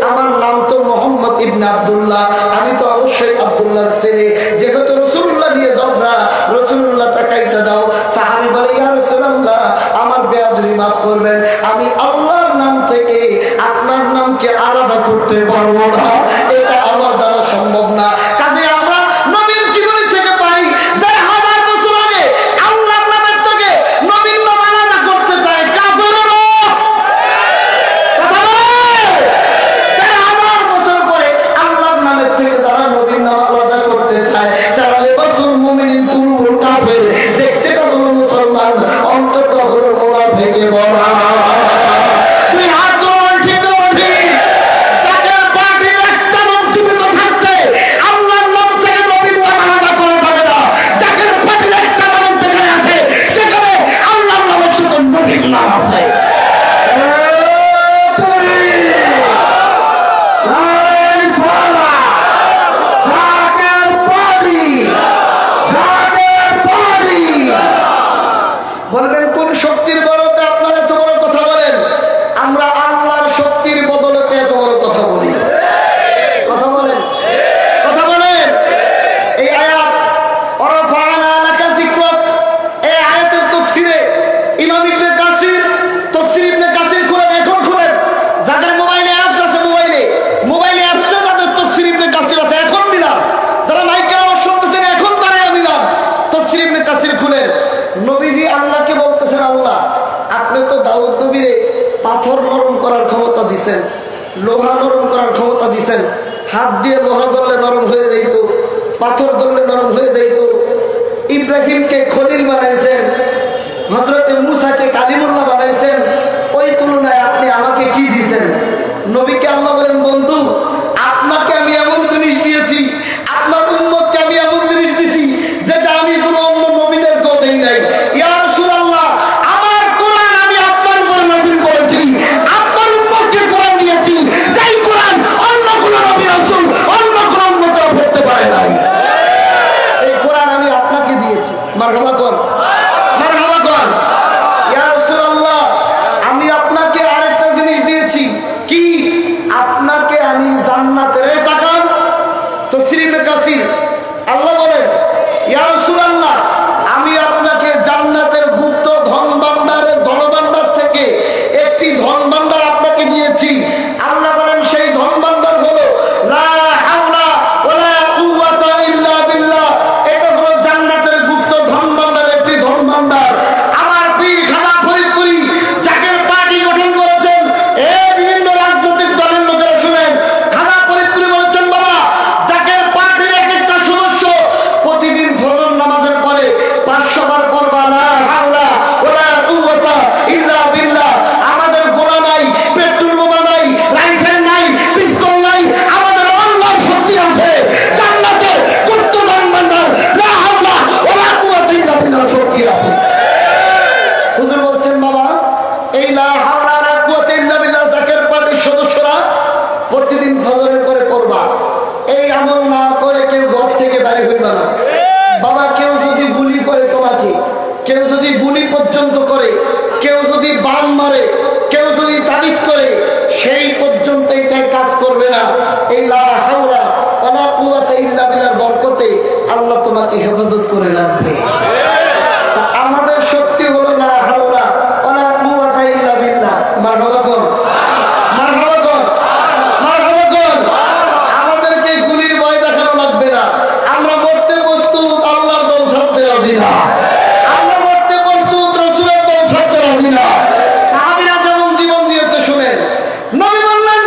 আমার নাম তো মুহাম্মদ ইবনে আব্দুল্লাহ, আমি তো অবশ্যই আব্দুল্লাহর ছেলে। যেহেতু রাসূলুল্লাহ নিয়ে ঝগড়া, রাসূলুল্লাহ লোহা নরম করার ক্ষমতা দিয়েছেন। হাত দিয়ে লোহা ধরলে নরম হয়ে যাইত, পাথর ধরলে নরম হয়ে যাইত। ইব্রাহিমকে খলিল বানাইছেন, হযরতে মুসাকে কালিমুল্লাহ বানাইছেন। ওই তুলনায় আপনি আমাকে কি দিয়েছেন? নবীকে আল্লাহ বলেন, বন্ধু আপনাকে আমি এমন জিনিস দিয়েছি, আপনার উম্মতকে আমি এমন জিনিস দিয়েছি যেটা আমি কোনো অন্য নবীদেরকেও দেই নাই। ইয়া রাসূলুল্লাহ, আমার কোরআন আমি আপনার উপর নাযিল করেছি, আপনার উম্মতকে কোরআন দিয়েছি, যেই কোরআন অন্য কোনো নবী রাসূল অন্য কোনো উম্মতও পড়তে পারে নাই। এই কোরআন আমি আপনাকে দিয়েছি। মারহাবা কোন, মারহাবা কোন। ইয়া রাসূলুল্লাহ, আমি আপনাকে আরেকটা জিনিস দিয়েছি। কি? আপনাকে আমি জান্নাতের তাকান তাফসীরে কাসির আল্লাহ বলেন, ইয়া রাসূলুল্লাহ, আমি আপনাকে জান্নাতের গুপ্ত ধন ভান্ডারের ধনভান্ডার থেকে একটি ধন ভান্ডার আপনাকে দিয়েছি। আল্লাহ বলেন, সেই ধন ভান্ডার হলো লা হাওলা ওয়ালা কুওয়াতা ইল্লা বিল্লাহ। এটা হলো জান্নাতের গুপ্ত ধন ভান্ডারের একটি ধন ভান্ডার। আমার পীর খাজা ফরিদপুরি জাকের পার্টি গঠন করেছেন। বিভিন্ন রাজনৈতিক দলের লোকেরা শুনেন, খাজা ফরিদপুরি বলেছেন, বাবা জাকের পার্টির এক একটা সদস্য প্রতিদিন ফজর নামাজের পরে 500 বার পড়বা লা হাওলা ওয়ালা কুওয়াতা ইল্লা বিল্লাহ। আমাদের গোলা নাই, পেট্রোল বোমা নাই, রাইফেল নাই, পিস্তল নাই, আমাদের আল্লাহর শক্তি আছে। জান্নাতের গুপ্ত ধন ভান্ডার লা হাওলা ওয়ালা কুওয়াতা ইল্লা বিল্লাহ শক্তি আছে। হুজুর বলছেন, বাবা এই লা হাওলা ওয়ালা কুওয়াতা ইল্লা বিল্লাহ জাকের পার্টির সদস্যরা প্রতিদিন ফজরের পরে পড়বা। এই আমল না করে কেউ ঘর থেকে বাইরে হইবা না। বাবা কেউ যদি গুলি করে তোমাকে, কেউ যদি গুলি পর্যন্ত করে, কেউ যদি বান মারে, কেউ যদি তাবিজ করে, সেই পর্যন্ত এটাই কাজ করবে না। এই লা হাওলা ওয়ালা কুওয়াতা ইল্লা বিল্লাহর বরকতে আল্লাহ তোমাকে হেফাজত করে রাখবে। তা আমাদের শক্তি হলো লা হাওলা ওয়ালা কুওয়াতা ইল্লা বিল্লাহ। মারহাবা কোন, মারহাবা কোন, মারহাবা কোন। আমাদেরকে গুলির ভয় দেখানো লাগবে না। আমরা মরতে প্রস্তুত, আল্লাহর দল ছাড়তে রাজি না। আমরা মরতে প্রস্তুত, রাসূলের দল ছাড়তে রাজি না। সাহাবীরা যেমন জীবন দিয়েছে শুনেন। নবী বললেন,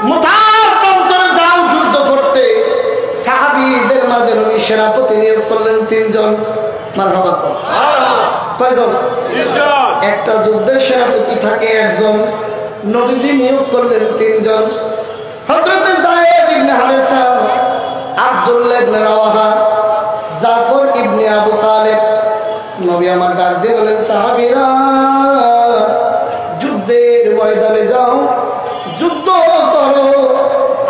মুতার প্রান্তরে যাও যুদ্ধ করতে। সাহাবীদের মাঝে নবী সেনাপতি নিয়োগ করলেন 3 জন। মারহাবা কোন, কয়জন? একটা যুদ্ধের সেনাপতি থাকে 1 জন, নবীজি নিয়োগ করলেন 3 জন। হযরতে যায়েদ ইবনে হারেসা, আব্দুল্লাহ ইবনে রাওয়াহা, জাফর ইবনে আবু তালেব। নবী আমার ডাক দিয়ে বলেন, সাহাবীরা যুদ্ধের ময়দানে যাও, যুদ্ধ করো,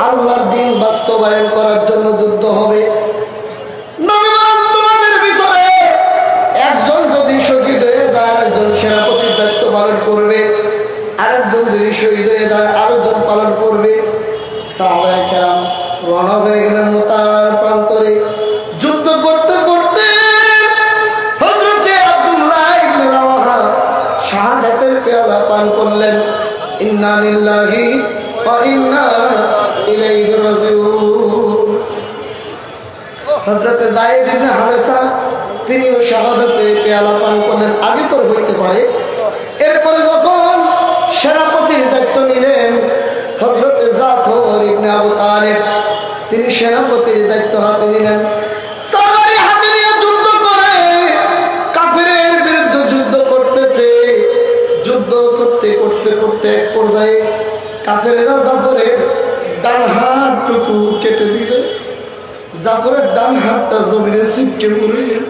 আল্লাহর দ্বীন বাস্তবায়ন করার জন্য যুদ্ধ হবে। নবী বলেন, তোমাদের ভিতরে একজন যদি শহীদ হয়ে যায়, আরেকজন সেনাপতির দায়িত্ব পালন করবে। আরেকজন যদি শহীদ হয়ে যায়, আরেকজন পালন করবে। সাহাবায়ে কেরাম রওনা হয়ে গেলেন মুতার প্রান্তরে। যুদ্ধ করতে করতে হযরতে আব্দুল্লাহ ইবনে রাওয়াহা শাহাদাতের পেয়ালা পান করলেন। ইন্না লিল্লাহি ওয়া ইন্না ইলাইহি রাজিউন। হযরতে যায়েদ ইবনে হারেসা তিনিও শাহাদাতের পেয়ালা পান করলেন। আগে পরে হইতে পারে। এরপরে যখন সেনাপতির দায়িত্ব নিলেন হযরতে জাফর ইবনে আবু তালেব, তিনি সেনাপতির দায়িত্ব হাতে নিলেন। তরবারি হাতে নিয়ে যুদ্ধ করে কাফিরের বিরুদ্ধে যুদ্ধ করতেছে। যুদ্ধ করতে করতে করতে এক পর্যায়ে কাফিরেরা জাফরের ডান হাতটুকু কেটে দিলে জাফরের ডান হাতটা জমিনে ছিটকে পড়ে গেল,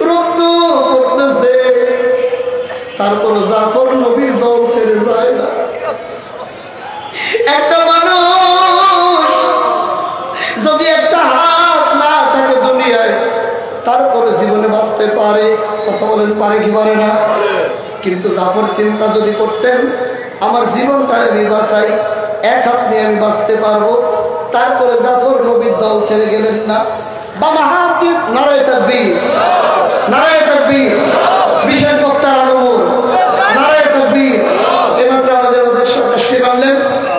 রক্ত পড়তেছে। তারপর জাফর নবীর দল ছেড়ে যায় না। একটা মানুষ যদি একটা হাত না থাকে দুনিয়ায়, তারপরে জীবনে বাঁচতে পারে। কথা বলেন, পারে কি পারে না? কিন্তু জাফর চিন্তা যদি করতেন, আমার জীবনটা আমি বাঁচাই, এক হাত নিয়ে আমি বাঁচতে পারবো। তারপরে জাফর নবীর দল ছেড়ে গেলেন না। বাবা হাত নারায়ে তাকবীর, নারায়ে তাকবীর। বিশেষ বক্তার আগমন, নারায়ে তাকবীর। এইমাত্র আমাদের মধ্যে তশরিফ আনলেন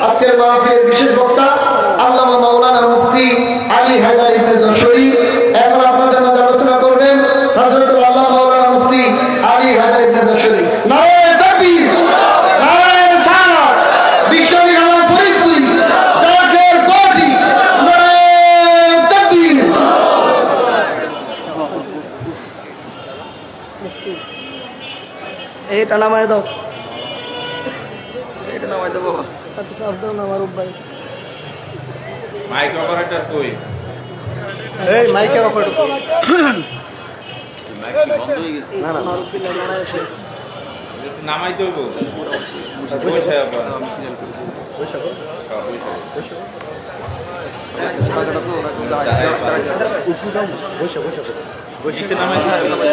আজকের মাহফিলের বিশেষ বক্তা আল্লামা মাওলানা মুফতি আলী হায়দার ইবনে যশোরী। এখন আপনাদের মাঝে আলোচনা করবেন হযরত আল্লামা মাওলানা মুফতি আলী হায়দার ইবনে যশোরী। নারায়ে তাকবীর, নারায়ে রিসালাত। বিশ্বনবী এটা নামায় দাও, এটা নামাই দেবো। চাপ দাও না আমার ভাই। মাইক অপারেটর কই? এই মাইকের অপারেটর মাইক কি বন্ধ হয়ে গেছে? না না মারুফ বিল্লাহ নামায় আসে। একটু নামাইতে হইব। পয়সা আবার পয়সা কর, হ্যাঁ, পয়সা। টাকাটা তো উপু দাও, পয়সা পয়সা কর, নিচে নামাইতে হবে।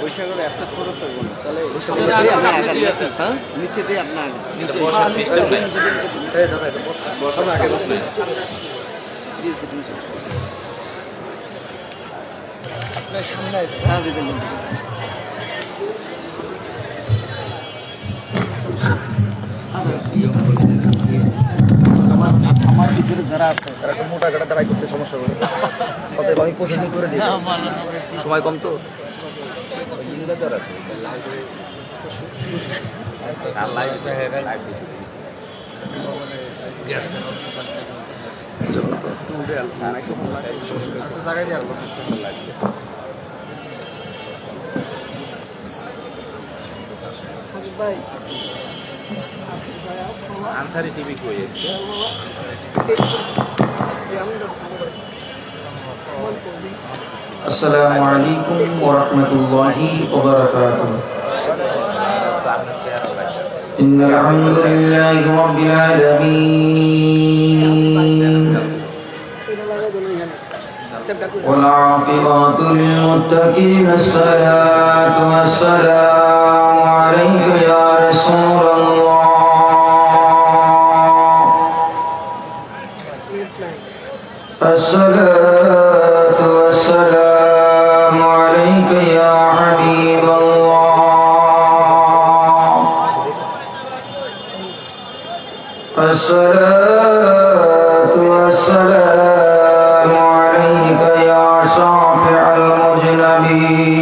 পয়সা করে একটা ছোট করব তাহলে হ্যাঁ? নিচে দিয়ে আপনি আগে নিচে বসার সিস্টেম নাই। এই দাদা এটা বস বসানো আগে বস নাই। আপনার সামনে হ্যাঁ দিবেন। আমার পিছনে যারা আছে তারা একটু মোটা কাটা দাঁড়াই করতে সমস্যা হবে, অতএব আমি পছন্দ করে দিই, সময় কম তো। আর লাইভ দেখে লাইভ দেখে। জায়গায় দিয়ে আর বসে ভাই আনসারি টিভি কই? السلام عليكم ورحمة الله وبركاته. إن الحمد لله رب العالمين والعاقبة للمتقين الصلاة والسلام عليك يا رسول الله. الصلاة والسلام عليك يا حبيب الله. الصلاة والسلام عليك يا شافع المذنبين.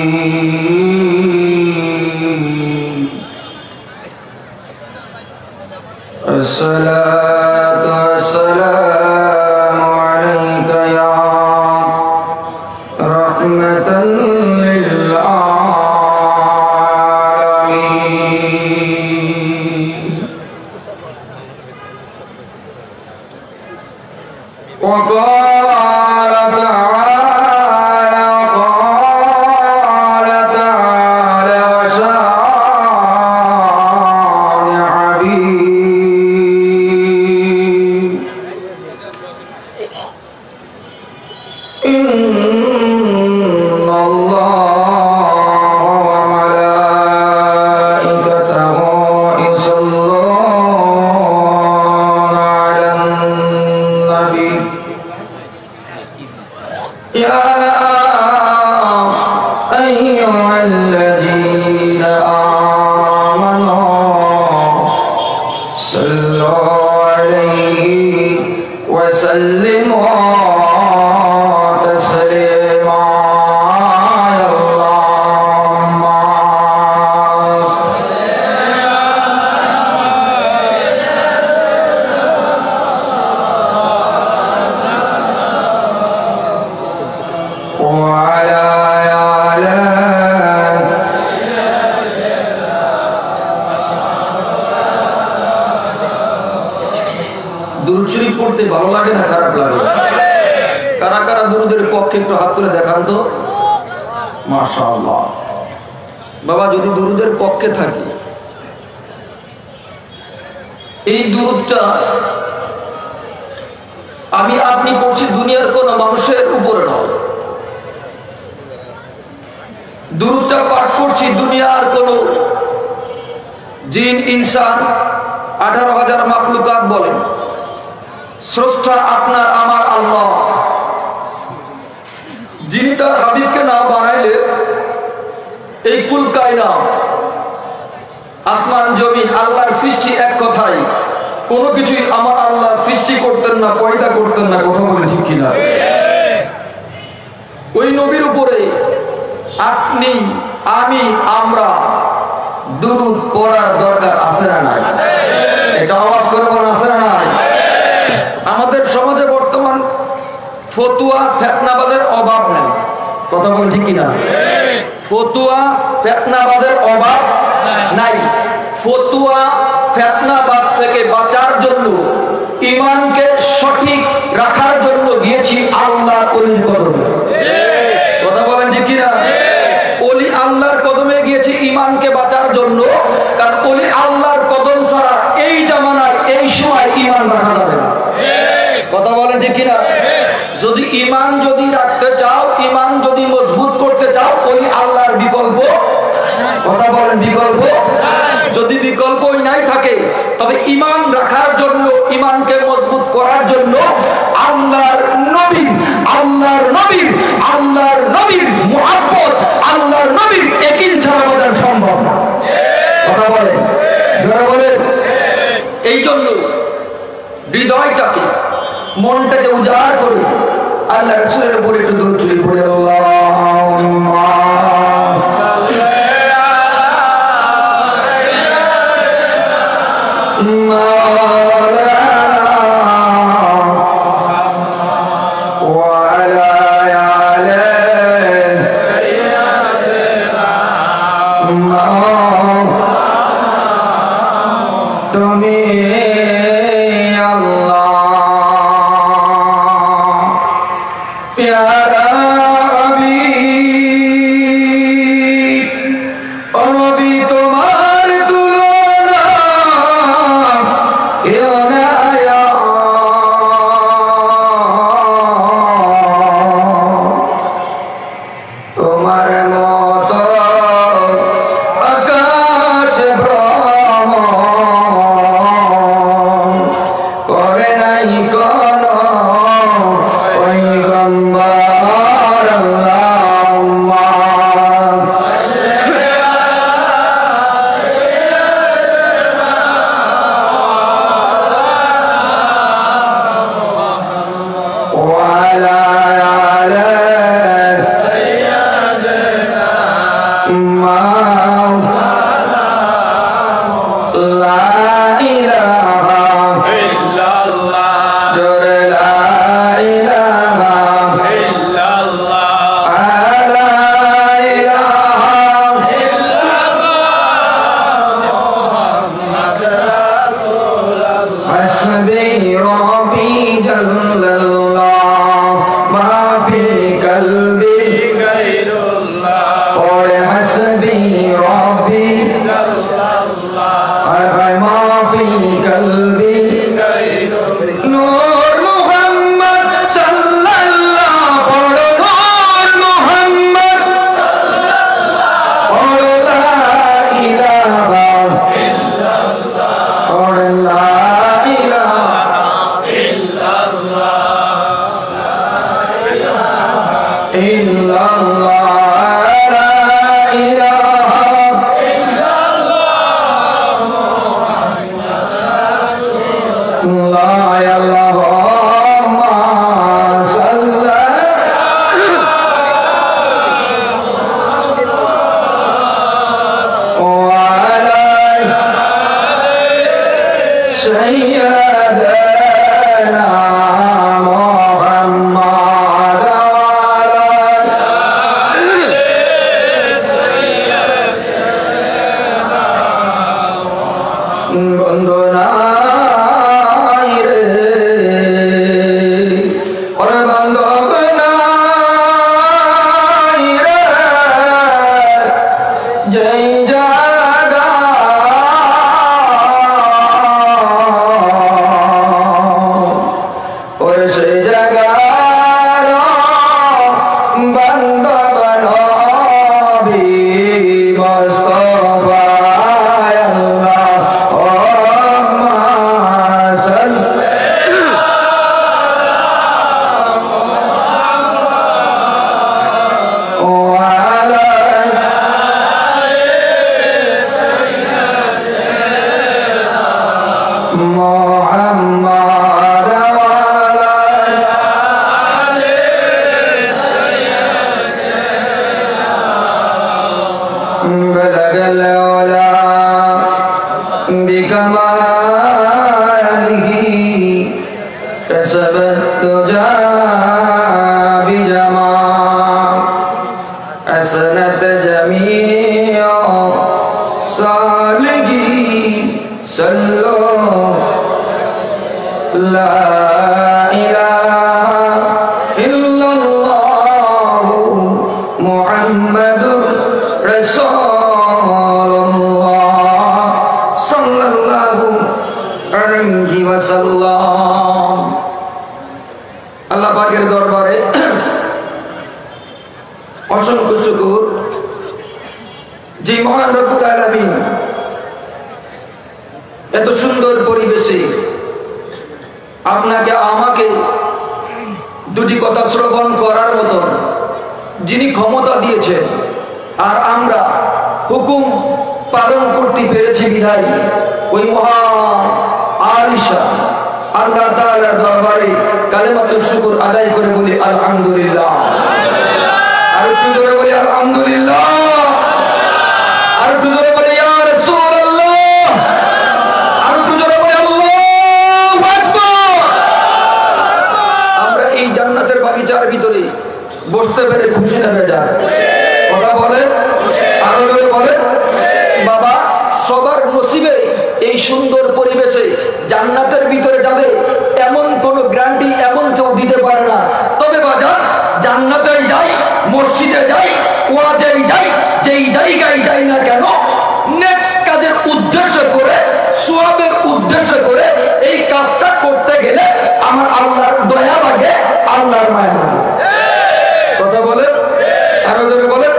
الصلاة والسلام عليك يا رحمة للعالمين. وقال تعالى شان حبيب إن الله وملائكته يصلون على النبي يا أيها الذين آمنوا صلوا عليه وسلموا تسليما. اللهم وعلى آله দুরূদ শরীফ পড়তে ভালো লাগে না খারাপ লাগে? কারা কারা দুরূদের পক্ষে একটু হাত তুলে দেখান তো। মাশাআল্লাহ। বাবা যদি দুরূদের পক্ষে থাকি, এই দুরূদটা আমি আপনি পড়ছি দুনিয়ার কোন মানুষের উপরে নয়, দুরূদটা পাঠ করছি দুনিয়ার কোন জিন ইনসান 18,000 মাখলুকাত বলেন, স্রষ্টা আপনার আমার আল্লাহ, যিনি তার হাবিবকে না বানাইলে এই কুল কায়নাত আসমান জমিন আল্লাহর সৃষ্টি এক কথাই, কোনো কিছুই আমার আল্লাহ সৃষ্টি করতেন না, পয়দা করতেন না। কথা বলে ঠিক কিনা? ওই নবীর উপরে আপনি আমি আমরা দুরূদ পড়ার দরকার আছে না নাই? এটা আওয়াজ করে বলেন আছে না নাই? আমাদের সমাজে বর্তমান ফতুয়া ফেতনাবাজের অভাব নেই। কথা বলেন ঠিক কিনা? ফতুয়া ফেতনাবাজের অভাব নাই। ফতুয়া ফিতনাবাজ থেকে বাঁচার জন্য, ঈমানকে সঠিক রাখার জন্য গিয়েছি আল্লাহর ওলির কদমে। কথা বলেন ঠিক কিনা? ওলি আল্লাহর কদমে গিয়েছি ঈমানকে বাঁচার জন্য, কারণ ওলি আল্লাহর কদম ছাড়া এই জামানায় এই সময় ঈমান রাখা যাবে না। কথা বলেন ঠিক কিনা? যদি ঈমান যদি রাখতে চাও, ঈমান যদি মজবুত করতে চাও, ওলি আল্লাহর বিকল্প, কথা বলেন বিকল্প, যদি বিকল্পই নাই থাকে, তবে ঈমান রাখার জন্য, ঈমানকে মজবুত করার জন্য আল্লাহর নবীর মুহাব্বত, আল্লাহর নবীর ইয়াকিন ছাড়া বোঝা সম্ভব না। কথা বলেন, যারা বলেন, এই জন্য হৃদয়টাকে, মনটাকে উজাড় করে আল্লাহ রাসূলের উপরে একটু দরুদ শরীফ পড়ে আল্লাহুম্মা মুহাম্মাদুর রাসূলুল্লাহ সাল্লাল্লাহু আলাইহি ওয়াসাল্লাম। আল্লাহ পাকের দরবারে অসংখ্য শুকর যে মহান রব্বুল আলামিন এত সুন্দর পরিবেশে আপনাকে আমাকে দুটি কথা শ্রবণ করার মতো যিনি ক্ষমতা দিয়েছেন, আর আমরা হুকুম পালন করতে পেরেছি বিধায় ওই মহান আলিশান আল্লাহ তাআলার দরবারে কালেমাতুশ শুকর আদায় করে বলি আলহামদুলিল্লাহ। আর একটু জোরে বলি আলহামদুলিল্লাহ। আর একটু জোরে বলি ইয়া রাসূলুল্লাহ। আর একটু জোরে বলি আল্লাহু আকবার। আমরা এই জান্নাতের বাগিচার ভিতরে বসতে পেরে খুশি না বেজার? কথা বলেন, আরো জোরে বলেন। বাবা, সবার নসিবে এই সুন্দর পরিবেশে জান্নাতের ভিতরে যাবে এমন কোন গ্যারান্টি এমন কেউ দিতে পারে না। তবে বাজার জান্নাতে যাই, মসজিদে যাই, ওয়াজে যাই, যেই জায়গায় যাই না কেন, নেক কাজের উদ্দেশ্য করে, সওয়াবের উদ্দেশ্য করে এই কাজটা করতে গেলে আমার আল্লাহর দয়া লাগে, আল্লাহর মায়া লাগে। কথা বলেন, আরো জোরে বলেন।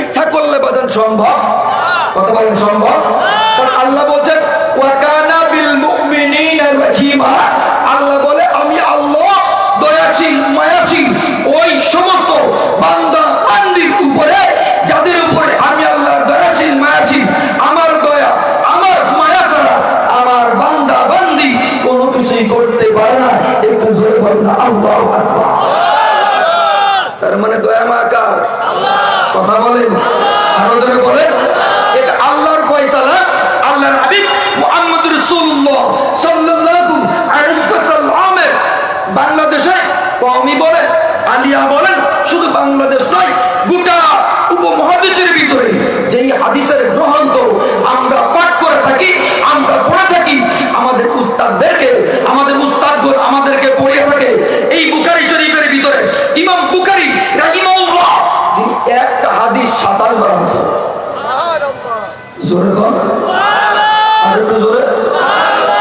ইচ্ছা করলে বাজান সম্ভব। কথা বলেন সম্ভব। আল্লাহ বলছেন ওয়া কানা বিল মুমিনিনা রাহিমা। আল্লাহ বলে আমি আল্লাহ দয়াশীল মায়াশীল ওই সমস্ত বান্দা বান্দির উপরে যাদের উপরে আমি আল্লাহ দয়াশীল মায়াশীল, আমার দয়া আমার মায়া ছাড়া আমার বান্দা বান্দি কোনো কিছুই করতে পারে না। একটু জোরে বলুন আল্লাহু আকবার। তার মানে দয়া মায়া কার? কথা বলেন, আরো জোরে বলেন। এটা আল্লাহর ফয়সালা। আল্লাহর হাবিব মুহাম্মদুর রাসূলুল্লাহ সাল্লাল্লাহু আলাইহি ওয়াসাল্লামের বাংলাদেশে কওমি বলেন, আলিয়া বলেন, শুধু বাংলাদেশ নয় গোটা উপমহাদেশের ভিতরে যেই হাদিসের গ্রন্থ আমরা পাঠ করে থাকি, আমরা পড়ে থাকি, আমাদের উস্তাদদেরকে আমাদের উস্তাদগণ আমাদেরকে পড়িয়ে থাকে। এই বুখারী শরীফের ভিতরে ইমাম বুখারী রাহিমাহুল্লাহ যিনি একটা হাদিস 57 বার আছে। জোরে বল, আর একটু জোরে।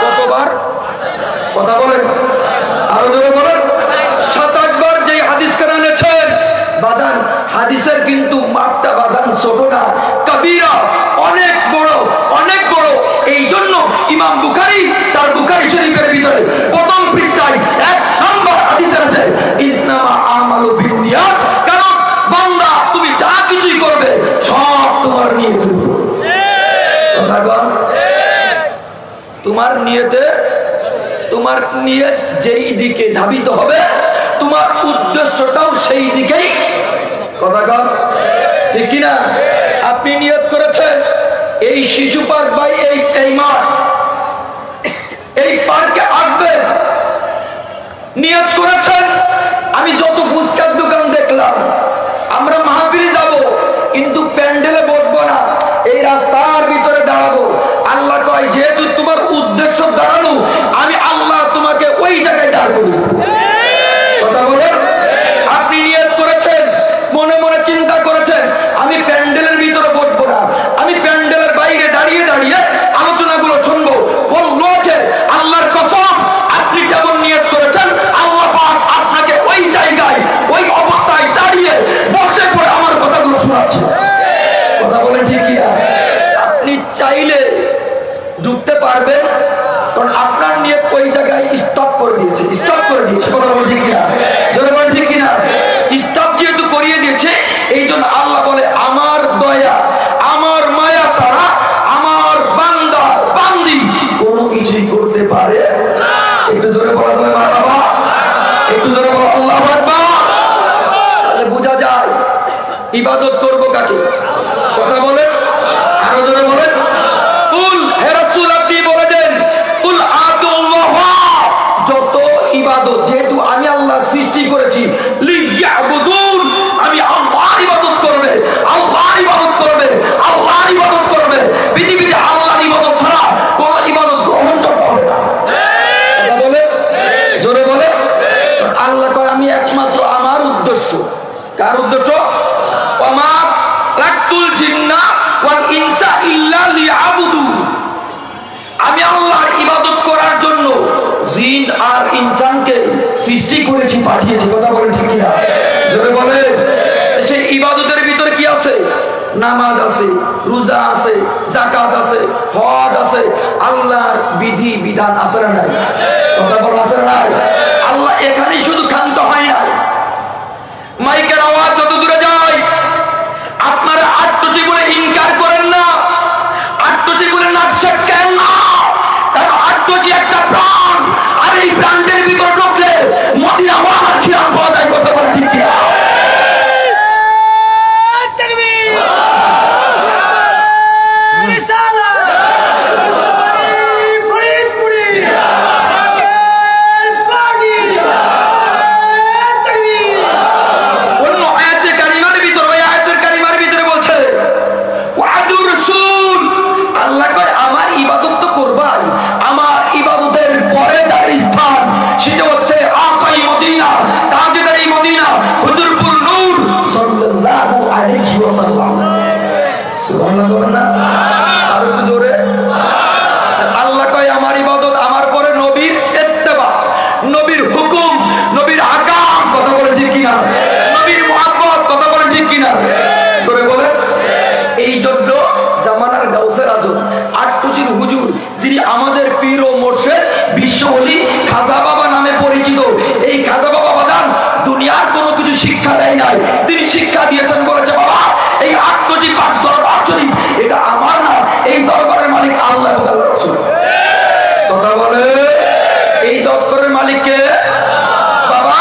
কতবার? কথা বলেন, আরো জোরে বলেন। 7-8 বার যে হাদিস কারণ এনেছেন বাজান, হাদিসের কিন্তু মাপটা বাজান ছোট না, কবিরা, অনেক বড়, অনেক বড়। এই জন্য ইমাম বুখারী তার বুখারী শরীফের ভিতরে প্রথম পৃষ্ঠায় 1 নম্বর হাদিস আছে ইন্নামা আমালু বিন্নিয়াত। কারণ বান্দা তুমি যা কিছুই করবে সব তোমার নিয়তের উপর। তোমার নিয়তে, তোমার নিয়ত যেই দিকে ধাবিত হবে তোমার উদ্দেশ্যটাও সেই দিকেই। কথা কর ঠিক কিনা? আপনি নিয়ত করেছেন এই শিশু পার্ক বা এই মাঠ, এই পার্কে আসবেন, নিয়ত করেছেন আমি যত ফুচকার দোকান দেখলাম আমরা মাহফিলে যাব, কিন্তু প্যান্ডেলে বসবো না, এই রাস্তার ভিতরে দাঁড়াবো। আল্লাহ কয় যেহেতু তোমার উদ্দেশ্য দাঁড়ানো, আমি আল্লাহ তোমাকে ওই জায়গায় দাঁড় করব। কথা বলেন। আপনি নিয়ত করেছেন, মনে মনে চিন্তা করেছেন আমি প্যান্ডেলের ভিতরে বসবো না, আমি প্যান্ডেলের বাইরে দাঁড়িয়ে দাঁড়িয়ে আলোচনাগুলো শুনবো। বললো যে আল্লাহর কসম আপনি যেমন নিয়ত করেছেন আল্লাহ পাক আপনাকে ওই জায়গায় ওই অবস্থায় দাঁড়িয়ে বসে পড়ে আমার কথাগুলো শোনাচ্ছে। কথা বলেন ঠিক কি? আপনি চাইলে ঢুকতে পারবেন, কারণ আপনার নিয়ত ওই জায়গায় স্টপ করে দিয়েছে, স্টপ করে দিয়েছে। কথা বলেন ঠিক কিনা? জোরে বলেন ঠিক কিনা? স্টপ যেহেতু করিয়ে দিয়েছে, এই জন্য আল্লাহ বলে আমার দয়া আমার মায়া ছাড়া আমার বান্দা বান্দি কোনো কিছুই করতে পারে না। একটু জোরে বলা যাবে মারহাবা? একটু জোরে বলা আল্লাহু আকবার। তাহলে বোঝা যায় ইবাদত করবো কাকে? কথা বলেন, আরো জোরে বলেন। কুল হে রাসূল আপনি বলে দেন কুল আতুল্লাহ, যত ইবাদত যেহেতু আমি আল্লাহ সৃষ্টি করেছি লিয়াবুদুন, আমি আল্লাহর ইবাদত করবে, আল্লাহর ইবাদত করবে, আল্লাহর ইবাদত করবে। পৃথিবীতে আল্লাহর ইবাদত ছাড়া কোন ইবাদত গ্রহণযোগ্য হবে না। কথা বলে, জোরে বলে। আল্লাহ কয় আমি একমাত্র আমার উদ্দেশ্য, কার উদ্দেশ্য? খালাকতুল জিন্না ওয়াল ইনসা ইল্লা লিয়াবুদুন, আমি আল্লাহর ইবাদত করার জন্য জিন আর ইনসানকে সৃষ্টি করেছি, পাঠিয়েছি। কথা বলেন ঠিক কিনা? জোরে বলে। সেই ইবাদতের ভিতরে কি আছে? নামাজ আছে, রোজা আছে, যাকাত আছে, হজ আছে, আল্লাহর বিধি বিধান আছে না নাই? কথা বলেন আছে না নাই? আল্লাহ এখানেই শুধু ক্ষান্ত হয় না, মাইকের আওয়াজ যত দূরে যায় আপনারা আটটুচি বলে ইনকার করেন না, আটটুচি বলে নাকশাট কেন না, কারণ আটটুচি একটা প্রাণ, আর এই প্রাণের ভিতর ঢুকলে মদিনা ওয়ালার খেয়াল পাওয়া যায়। কথা বলে ঠিক কিনা? আল্লাহ কয় আমার ইবাদত আমার পরে নবীর ইত্তেবা, নবীর হুকুম, নবীর আকাম। কথা বলে ঠিক কিনা? নবীর মুহাব্বত। কথা বলে ঠিক কিনা? করে বলে। এই জন্য জামানার গাউসের আজম আটটুচির হুজুর, যিনি আমাদের পীর ও মুর্শিদ বিশ্ব ওলি খাজা বাবা নামে পরিচিত, এই খাজা বাবা বাদান দুনিয়ার কোনো কিছু শিক্ষা দেয় নাই, তিনি শিক্ষা দিয়েছেন। বলেছে বাবা এই আটটুচি পাক দরবার শরীফ এটা আমার না, এই দরবারের মালিক আল্লাহ এবং আল্লাহর রাসূল। কথা বলে। এই দরবারের মালিককে বাবা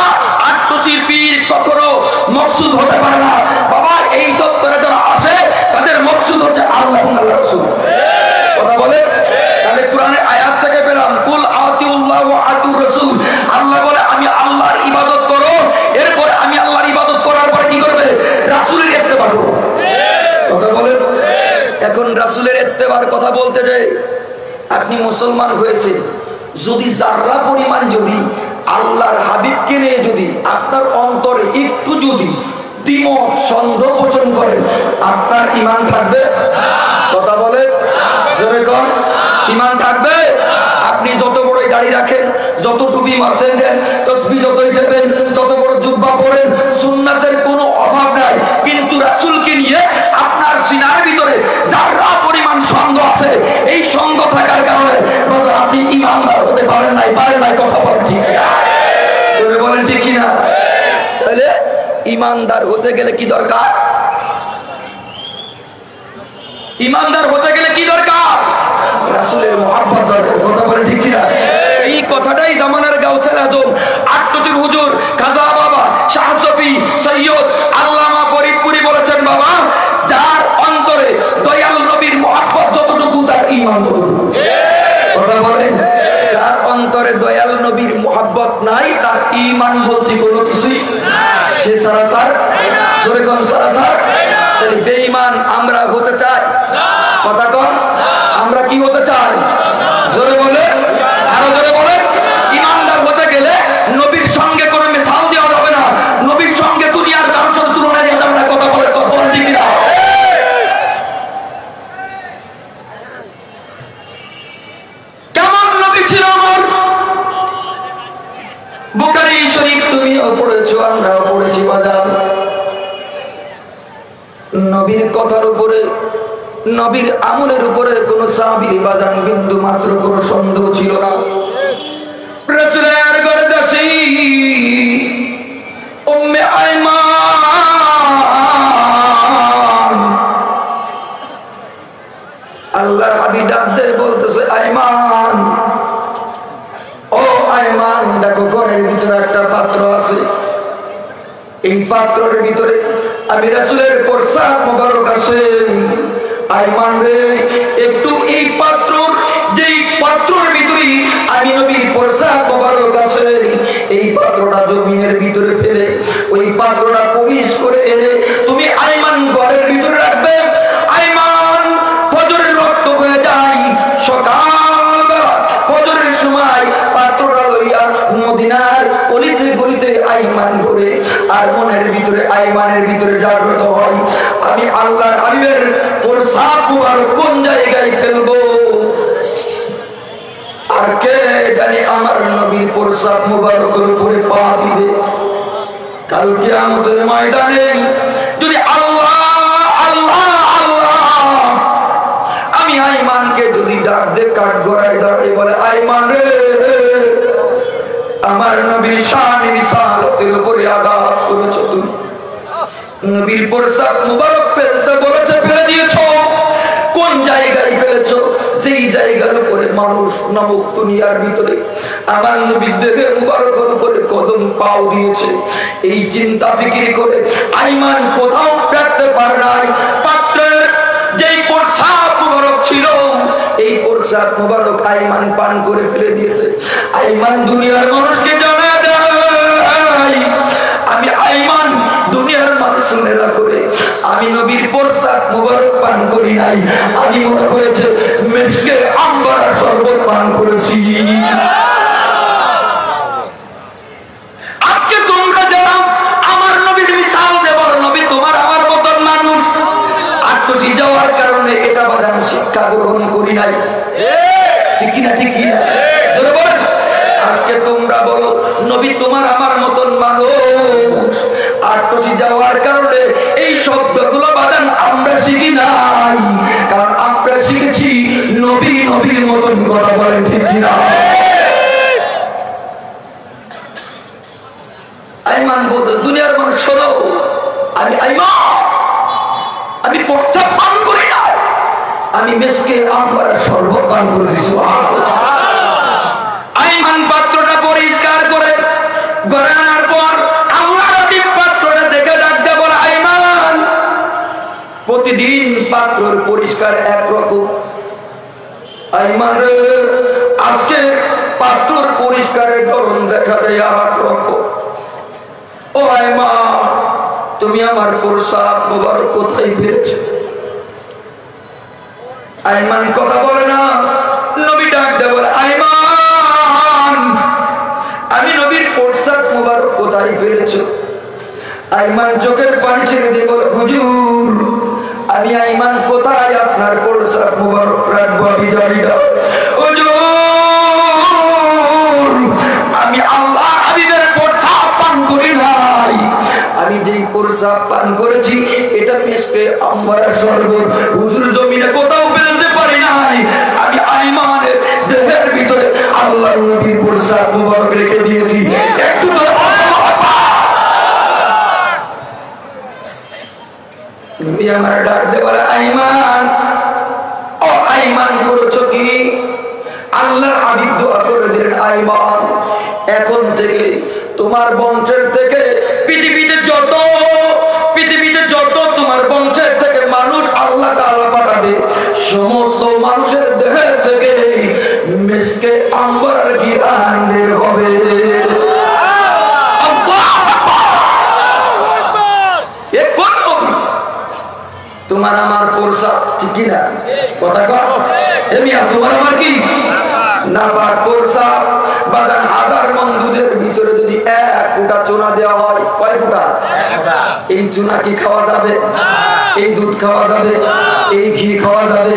আটটুচির পীর কখনো মকসুদ হতে পারে না। বাবা এই দপ্তরে যারা আসে তাদের মকসুদ হচ্ছে আল্লাহ এবং আল্লাহর রাসূল। কথা বলে। তাহলে কোরআনের আয়াত থেকে পেলাম কুল আতিউল্লাহ ওয়া আতিউর রাসূল। আল্লাহ বলে আমি আল্লাহর ইবাদত করো, এরপর আমি আল্লাহর ইবাদত করার পরে কি করবে? রাসূলের ইত্তেবা করো। কথা বলেন। এখন রাসূলের ইত্তেবার কথা বলতে যাই, আপনি মুসলমান হয়েছে, যদি যারা পরিমাণ যদি আল্লাহর হাবিবকে নিয়ে যদি আপনার অন্তরে একটু যদি দ্বিমত সন্দেহ পোষণ করেন, আপনার ঈমান থাকবে? কথা বলে। জোরে কোন ঈমান থাকবে? আপনি যত বড়ই দাড়ি রাখেন, যত টুপি মাথায় দেন, তাসবিহ যতই দেবেন, যত বড় জুব্বা পরেন, সুন্নাতের কোনো অভাব নাই, কিন্তু রাসূলকে নিয়ে আপনার সিনার ভিতরে যারা পরিমাণ সন্দেহ আছে, এই সন্দেহ থাকার কারণে আপনি ঈমানদার হতে পারেন নাই। কথা বলেন ঠিক কিনা? বলেন ঠিক কিনা? তাহলে ঈমানদার হতে গেলে কি দরকার? ঈমানদার হতে গেলে কি দরকার? রাসূলের মুহাব্বত দরকার। কথা বলেন ঠিক কিনা? এই কথাটাই জামানার গাউসুল আজম আটটুচির হুজুর খাজা বাবা শাহ শফি সৈয়দ আল্লামা ফরিদপুরি বলেছেন, বাবা যার অন্তরে দয়াল নবীর মুহাব্বত যতটুকু তার ঈমান ততটুকু। কথা বলেন। যার অন্তরে দয়াল নবীর মুহাব্বত নাই তার ঈমান বলতে কোনো কিছুই সে সারাসার। জোরে কোন সারাসার? তাহলে বেঈমান আমরা হতে চাই? কথা কোন? আমরা কি হতে চাই? জোরে বলে। আরো জোরে বলে। ঈমানদার হতে গেলে নবীর সঙ্গে কোনো মিসাল দেওয়া যাবে না, নবীর সঙ্গে দুনিয়ার কারোর সাথে তুলনা দেওয়া যাবে না। কথা বলে। কথা বলে ঠিক না? কেমন নবী ছিল আমার? বুখারী শরীফ তুমিও পড়েছো, আমরাও পড়েছি বাজার। নবীর কথার উপরে, নবীর আমলের উপরে কোন সাহাবীর বাজান বিন্দু মাত্র কোন সন্দেহ ছিল না। রাসূলের গর্দাসী উম্মে আইমান, আল্লাহর হাবিব ডাক দিয়ে বলতেছে, আইমান, ও আইমান, দেখো ঘরের ভিতরে একটা পাত্র আছে, এই পাত্রের ভিতরে আমি রাসূলের প্রসাদ মোবারক আছে। আইমান রে, একটু এই পাত্রর, যেই পাত্রের ভিতরে আমি নবীর প্রসাদ মোবারক আছে, এই পাত্রটা জমিনের ভিতরে ফেলে ওই পাত্রটা পরিশ করে এনে তুমি আইমান ঘরের ভিতরে রাখবে। আইমান ফজরের রক্ত হয়ে যায়, সকালবেলা ফজরের সময় পাত্রটা লইয়া মদিনার অলিতে গলিতে আইমান করে আর মনের ভিতরে আইমানের ভিতরে জাগ্রত হয়, আমি আমি আল্লাহর হাবিবের প্রসাব মুবারক কোন জায়গায় ফেলবো? আর কে জানে আমার নবীর প্রসাব মুবারকের উপরে পা দিবে? কাল কিয়ামতের ময়দানে যদি আল্লাহ আল্লাহ আল্লাহ আমি আইমানকে যদি ডাক দে কাঠ গড়ায় দাঁড়াই বলে আইমান রে আমার নবীর শান রিসালাতের উপরে আঘাত করেছ, তুমি নবীর প্রসাব মুবারক ফেলতে বলেছে, ফেলে দিয়েছ। কোন জায়গায় ফেলেছ? যেই জায়গার উপরে মানুষ নামক দুনিয়ার ভিতরে আমার নবীর দেহে মুবারকের উপরে কদম পাও দিয়েছে। এই চিন্তা ফিকির করে আইমান কোথাও রাখতে পারে নাই। পাত্রের যেই প্রসাব মুবারক ছিল এই প্রসাব মুবারক আইমান পান করে ফেলে দিয়েছে। আইমান দুনিয়ার মানুষকে জানায় দেয়, আমি আইমান দুনিয়ার মানুষ শুনে না করে আমি নবীর প্রসাব মুবারক পান করি নাই, আমি মনে করেছে মেশকে আম্বারা শরবত পান করেছি। আজকে তোমরা যারা আমার নবীর মিশাল দেবার নবী তোমার আমার মতন মানুষ আত্মসি যাওয়ার কারণে এটা বাদে আমি শিক্ষা গ্রহণ করি নাই, ঠিক কিনা? ঠিক কিনা? আজকে তোমরা বলো নবী তোমার আমার মতন মানুষ আত্মসি যাওয়ার কারণে এই শব্দগুলো বাদান আমরা শিখি নাই, কারণ আমরা শিখেছি নবী নবীর মতন কথা বলেন, ঠিক কিনা? আইমান বলতে দুনিয়ার মানুষ শোনো, আমি আইমান, আমি প্রস্তাব পান করি না, আমি মেসকে আমরা শরবত পান করেছি। আইমান পাত্রটা পরিষ্কার করে ঘরে আনার পর আমরা পাত্রটা দেখে ডাকতে বলে আইমান। প্রতিদিন পাত্রের পরিষ্কার একরকম, আইমান রে আজকে পাত্রের পরিষ্কারের ধরন দেখা দেয় আর একরকম। ও আইমান, তুমি আমার প্রসাব মুবারক কোথায় ফেলেছ? আইমান কথা বলে না। নবী ডাকতে বলে আইমান, আমি নবীর প্রসাব মুবারক কোথায় ফেলেছ? আইমান চোখের পানি ছেড়ে দিয়ে বলে হুজুর আমি আইমান কোথায় আপনার প্রসাব মুবারক রাখবো আমি জানি না। হুজুর আমি আল্লাহ হাবিবের প্রসাব পান করি নাই, আমি যেই প্রসাব পান করেছি এটা মেশকে আম্বারা শরবত, হুজুর জমিনে কোথাও ফেলতে পারি নাই, আমি আইমানের দেহের ভিতরে আল্লাহর নবীর প্রসাব মুবারক রেখে দিয়েছি। একটু তো নবী আমার ডাকতে বলে আইমান, ও আইমান করেছো কি? আল্লাহর হাবিব দোয়া করে দিলেন আইমান এখন থেকে তোমার বংশের থেকে পৃথিবীতে যত তোমার বংশের থেকে মানুষ আল্লাহ তাআলা পাঠাবে সমস্ত মানুষের দেহের থেকে মিশকে আম্বরের ঘ্রাণ বের হবে। তোমার আমার প্রসাব, ঠিক না? কথা কর এমিয়া, তোমার আমার কি না পাক প্রসাব বাজান হাজার মন দুধের ভিতরে যদি এক ফুটা চুনা দেওয়া হয়, কয় ফুটা? এই চুনা কি খাওয়া যাবে? এই দুধ খাওয়া যাবে? এই ঘি খাওয়া যাবে?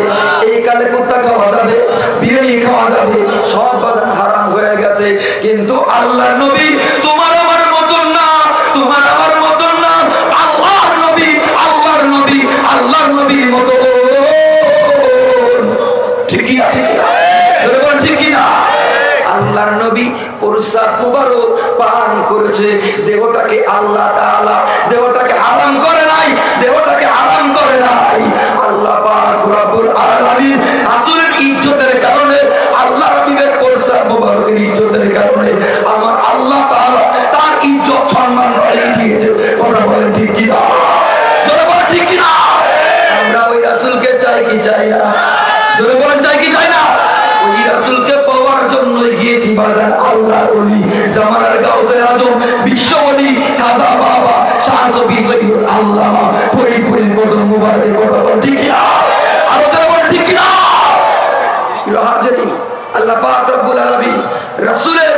এই কালে কুত্তা খাওয়া যাবে? বিরিয়ানি খাওয়া যাবে? সব বাজান হারাম হয়ে গেছে। কিন্তু আল্লাহর নবী তোমার আমার মতন না, তোমার আমার মতন না, আল্লাহর নবী আল্লাহর নবী আল্লাহর নবীর মতো, ঠিক না? ঠিক না? আল্লাহর নবী প্রসাব মুবারক পান করেছে, দেহটাকে আল্লাহ তাআলা দেহটাকে হারাম করে নাই, দেহটাকে হারাম করে নাই। আল্লাহ পাক রব্বুল আলামিন রাসূলের ইজ্জতের কারণে, আল্লাহর হাবিবের প্রসাব মুবারকের ইজ্জতের কারণে আমার আল্লাহ তাআলা তার ইজ্জত সম্মান বাড়িয়ে দিয়েছে। কথা বলেন ঠিক কি না? জোরে বলেন ঠিক কি না? আমরা ওই রাসূলকে চাই কি চাই না? জোরে বলেন চাই কি চাই না? ওই রাসূলকে পাওয়ার জন্য গিয়েছি বাজার আল্লাহর ওলি জামানার গাউসে আজম বিশ্ব ওলি খাজা বাবা শাহ সুফি সৈয়দ আল্লামা ফরিদপুরের বদর মুবারকের কথা বল ঠিক না? আর ওদের বল ঠিক না? হাজিরিন, আল্লাহ পাক রব্বুল আলামিন রাসূলের